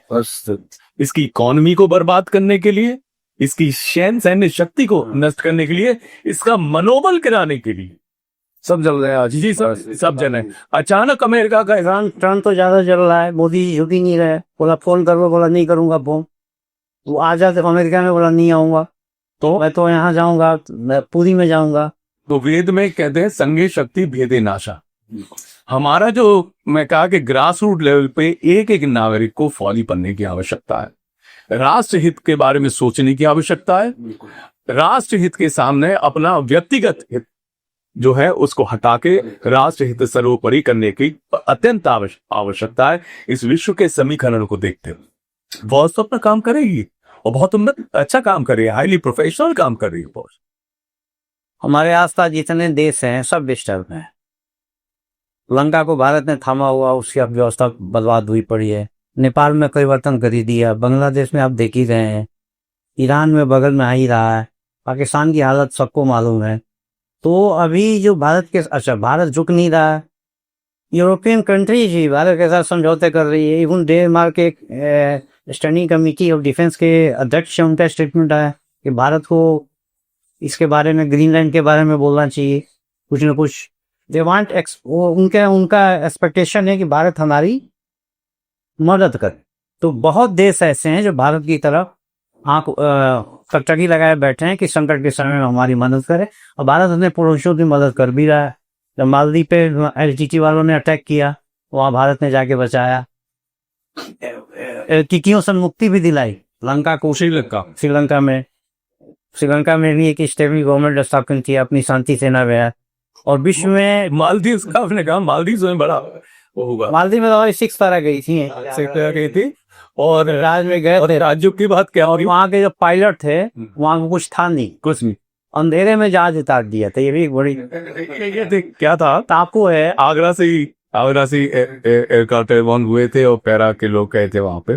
इसकी इकोनॉमी को बर्बाद करने के लिए, इसकी सैन्य शक्ति को नष्ट करने के लिए, इसका मनोबल गिराने के लिए सब जल रहे हैं आज। जी सब जल रहे हैं। अचानक अमेरिका का ईरान टर्न तो ज्यादा चल रहा है। मोदी जी झुक ही नहीं रहे, बोला फोन करो, बोला नहीं करूंगा फोन। वो आ जाते अमेरिका में, बोला नहीं आऊंगा, तो मैं तो यहाँ जाऊंगा, मैं पुरी में जाऊंगा। तो वेद में कहते हैं संगे शक्ति भेदे नाशा। हमारा जो मैं कहा कि ग्रास रूट लेवल पे एक एक नागरिक को फौजी बनने की आवश्यकता है। राष्ट्र हित के बारे में सोचने की आवश्यकता है। राष्ट्र हित के सामने अपना व्यक्तिगत हित जो है उसको हटा के राष्ट्र हित सर्वोपरि करने की अत्यंत आवश्यकता है। इस विश्व के समीकरण को देखते हुए बहुत तो अपना काम करेगी और बहुत अच्छा काम कर रही है, हाईली प्रोफेशनल काम कर रही है। बहुत हमारे आसपास जितने देश हैं सब डिस्टर्ब हैं। लंका को भारत ने थामा हुआ, उसकी अर्थव्यवस्था बर्बाद हुई पड़ी है। नेपाल में परिवर्तन कर ही दिया, बांग्लादेश में आप देख ही रहे हैं, ईरान में बगल में आ ही रहा है, पाकिस्तान की हालत सबको मालूम है। तो अभी जो भारत के भारत झुक नहीं रहा है। यूरोपियन कंट्रीज ही भारत के साथ समझौते कर रही है। इवन डेनमार्क के स्टैंडिंग कमेटी ऑफ डिफेंस के अध्यक्ष उनका स्टेटमेंट आया कि भारत को इसके बारे में, ग्रीनलैंड के बारे में बोलना चाहिए कुछ न कुछ। दे वांट उनका एक्सपेक्टेशन है कि भारत हमारी मदद करे। तो बहुत देश ऐसे हैं जो भारत की तरफ आंख टकटकी लगाए बैठे हैं कि संकट के समय में हमारी मदद करे, और भारत अपने पड़ोसियों की मदद कर भी रहा है। जब मालदीव पे एलटीटी वालों ने अटैक किया, वहां भारत ने जाके बचाया, टिकियों से मुक्ति भी दिलाई लंका को। श्रीलंका में भी एक स्टेबल गवर्नमेंट स्थापित किया अपनी शांति सेना में। और विश्व में मालदीव का आपने कहा, मालदीव में बड़ा वो होगा। मालदीव में तो 6 तरह गई थी और राज्य में गए थे। राज्यों की बात क्या होगी, वहाँ के जो पायलट थे वहाँ को कुछ था नहीं, कुछ नहीं, अंधेरे में जहाज उतार दिया था। ये भी एक बड़ी क्या था, टापू है। आगरा से एयरक्राफ्ट एयरबॉर्न हुए थे और पैरा के लोग गए थे वहां पे।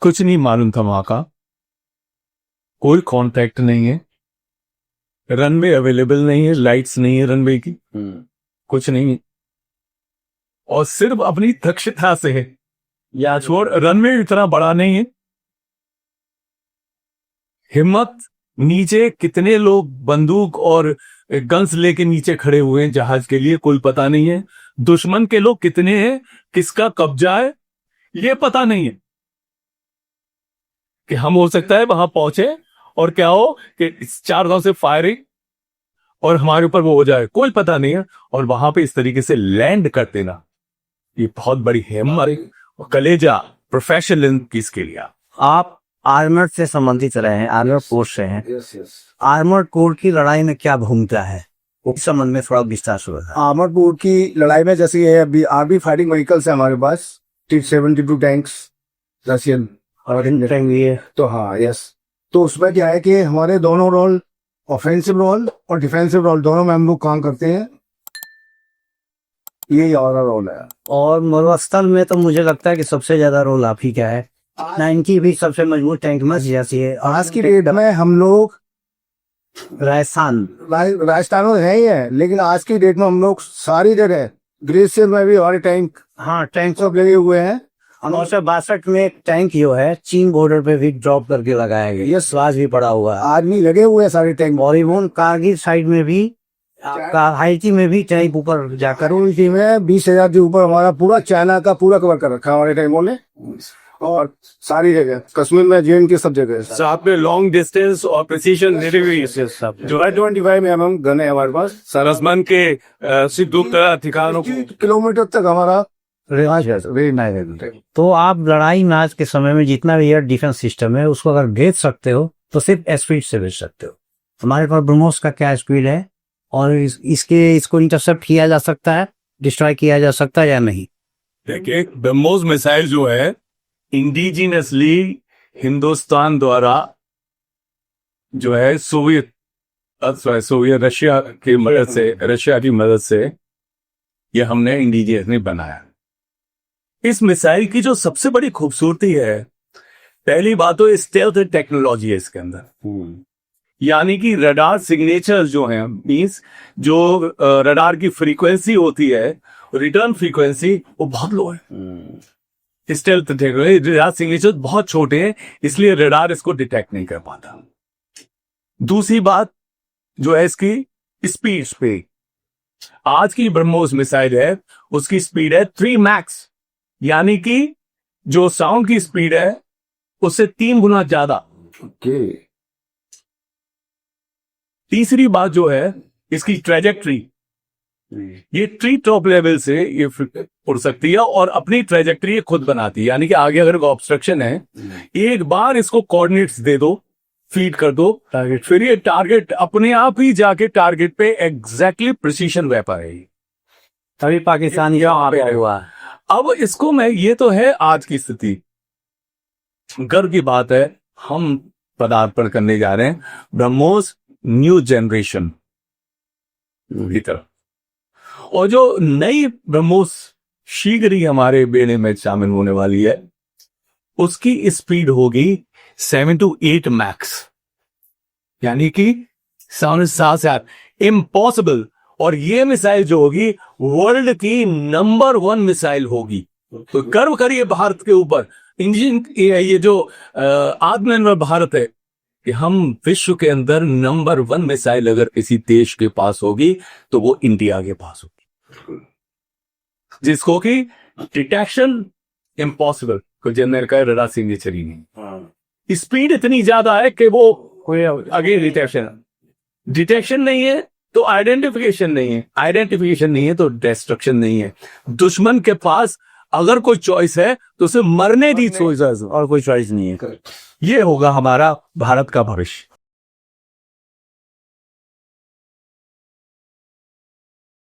कुछ नहीं मालूम था वहां का, कोई कांटेक्ट नहीं है, रनवे अवेलेबल नहीं है, लाइट्स नहीं है रनवे की, कुछ नहीं है। और सिर्फ अपनी दक्षता से है, या छोड़ रनवे इतना बड़ा नहीं है। हिम्मत, नीचे कितने लोग बंदूक और गन्स लेके नीचे खड़े हुए हैं जहाज के लिए, कोई पता नहीं है। दुश्मन के लोग कितने हैं, किसका कब्जा है, ये पता नहीं है। कि हम हो सकता है वहां पहुंचे और क्या हो कि 4 गांव से फायरिंग और हमारे ऊपर वो हो जाए, कोई पता नहीं है। और वहां पे इस तरीके से लैंड कर देना, ये बहुत बड़ी हिम्मत और कलेजा, प्रोफेशनल किसके लिए। आप आर्मर्ड से संबंधित रहे हैं, आर्मर्ड कोर से हैं। आर्मर्ड कोर की लड़ाई में क्या भूमिका है, उस संबंध में थोड़ा विस्तार से बताएं। आर्मर्ड कोर की लड़ाई में जैसे ये अभी आर्मी फाइटिंग व्हीकल्स है हमारे पास, T-72 टैंक्स रशियन, और टैंक भी है। तो हाँ यस, तो उसमें क्या है कि हमारे दोनों रोल, ऑफेंसिव रोल और डिफेंसिव रोल, दोनों में हम लोग काम करते हैं। यही हमारा रोल है। और मरुस्थल में तो मुझे लगता है कि सबसे ज्यादा रोल आप ही का है। 90 भी सबसे मजबूत टैंक में जैसी है। आज की डेट में हम लोग राजस्थान राजस्थान में है ही है, लेकिन आज की डेट में हम लोग सारी जगह ग्लेशियर में भी हमारे टैंक हाँ टैंक सब लगे हुए हैं। 1962 में एक टैंक जो है चीन बॉर्डर पे भी ड्रॉप करके लगाया गया। ये स्वाज भी पड़ा हुआ है। आदमी लगे हुए हैं सारे टैंक। और इवन कारगिल साइड में भी, हाइती में भी टैंक ऊपर जाकर करोड़ में 20,000 के ऊपर हमारा पूरा चाइना का पूरा कवर कर रखा है हमारे टैंकों ने, और सारी जगह कश्मीर में जेएन के सब जगह। साथ में लॉन्ग डिस्टेंस और प्रिसीजन डिलीवरी सब जो है 25 mm गन है हमारे पास। सरसमन के सिद्धूत ठिकानों को किलोमीटर तक हमारा रेंज है। तो आप लड़ाई में आज के समय में जितना भी एयर डिफेंस सिस्टम है उसको अगर भेज सकते हो तो सिर्फ स्पीड से भेज सकते हो। हमारे पास ब्रह्मोस का क्या स्पीड है और इसको इंटरसेप्ट किया जा सकता है, डिस्ट्रॉय किया जा सकता है या नहीं? देखिए, ब्रह्मोस मिसाइल जो है इंडिजिनसली हिंदुस्तान द्वारा जो है सोवियत रशिया की मदद से, रशिया की मदद से ये हमने इंडिजिनसली बनाया। इस मिसाइल की जो सबसे बड़ी खूबसूरती है, पहली बात तो स्टेल्थ टेक्नोलॉजी है इसके अंदर। यानी कि रडार सिग्नेचर जो है, मींस जो रडार की फ्रीक्वेंसी होती है, रिटर्न फ्रीक्वेंसी, वो बहुत लो है। स्टेल्थ टेक्नोलॉजी, रडार सिग्नेचर बहुत छोटे हैं, इसलिए रडार इसको डिटेक्ट नहीं कर पाता। दूसरी बात जो है इसकी स्पीड। आज की ब्रह्मोस मिसाइल है उसकी स्पीड है 3 मैक्स, यानी कि जो साउंड की स्पीड है उससे 3 गुना ज्यादा। तीसरी बात जो है इसकी ट्रेजेक्ट्री, ये ट्री टॉप लेवल से ये उड़ सकती है और अपनी ट्रेजेक्ट्री खुद बनाती है। यानी कि आगे अगर ऑब्स्ट्रक्शन है, एक बार इसको कोऑर्डिनेट्स दे दो, फीड कर दो टारगेट, फिर ये टारगेट अपने आप ही जाके टारगेट पे एग्जैक्टली प्रिसीशन वेपन है। तभी पाकिस्तान यहाँ पे हुआ। अब इसको मैं, ये तो है आज की स्थिति। गर्व की बात है हम पदार्पण करने जा रहे हैं ब्रह्मोस न्यू जनरेशन भीतर, और जो नई ब्रह्मोस शीघ्र ही हमारे बेड़े में शामिल होने वाली है, उसकी स्पीड होगी 7 to 8 मैक्स, यानी कि 7.7 इम्पॉसिबल। और ये मिसाइल जो होगी वर्ल्ड की नंबर 1 मिसाइल होगी। तो गर्व करिए भारत के ऊपर। इंजन ये जो आत्मनिर्भर भारत है कि हम विश्व के अंदर नंबर 1 मिसाइल अगर किसी देश के पास होगी तो वो इंडिया के पास होगी, जिसको कि डिटेक्शन इम्पॉसिबल, कुछ जनरल का रडार सिग्नेचर ही नहीं। स्पीड इतनी ज्यादा है कि वो अगेन डिटेक्शन नहीं है तो आइडेंटिफिकेशन नहीं है, आइडेंटिफिकेशन नहीं है तो डिस्ट्रक्शन नहीं है। दुश्मन के पास अगर कोई चॉइस है तो उसे मरने की चॉइस है और कोई चॉइस नहीं है। ये होगा हमारा भारत का भविष्य।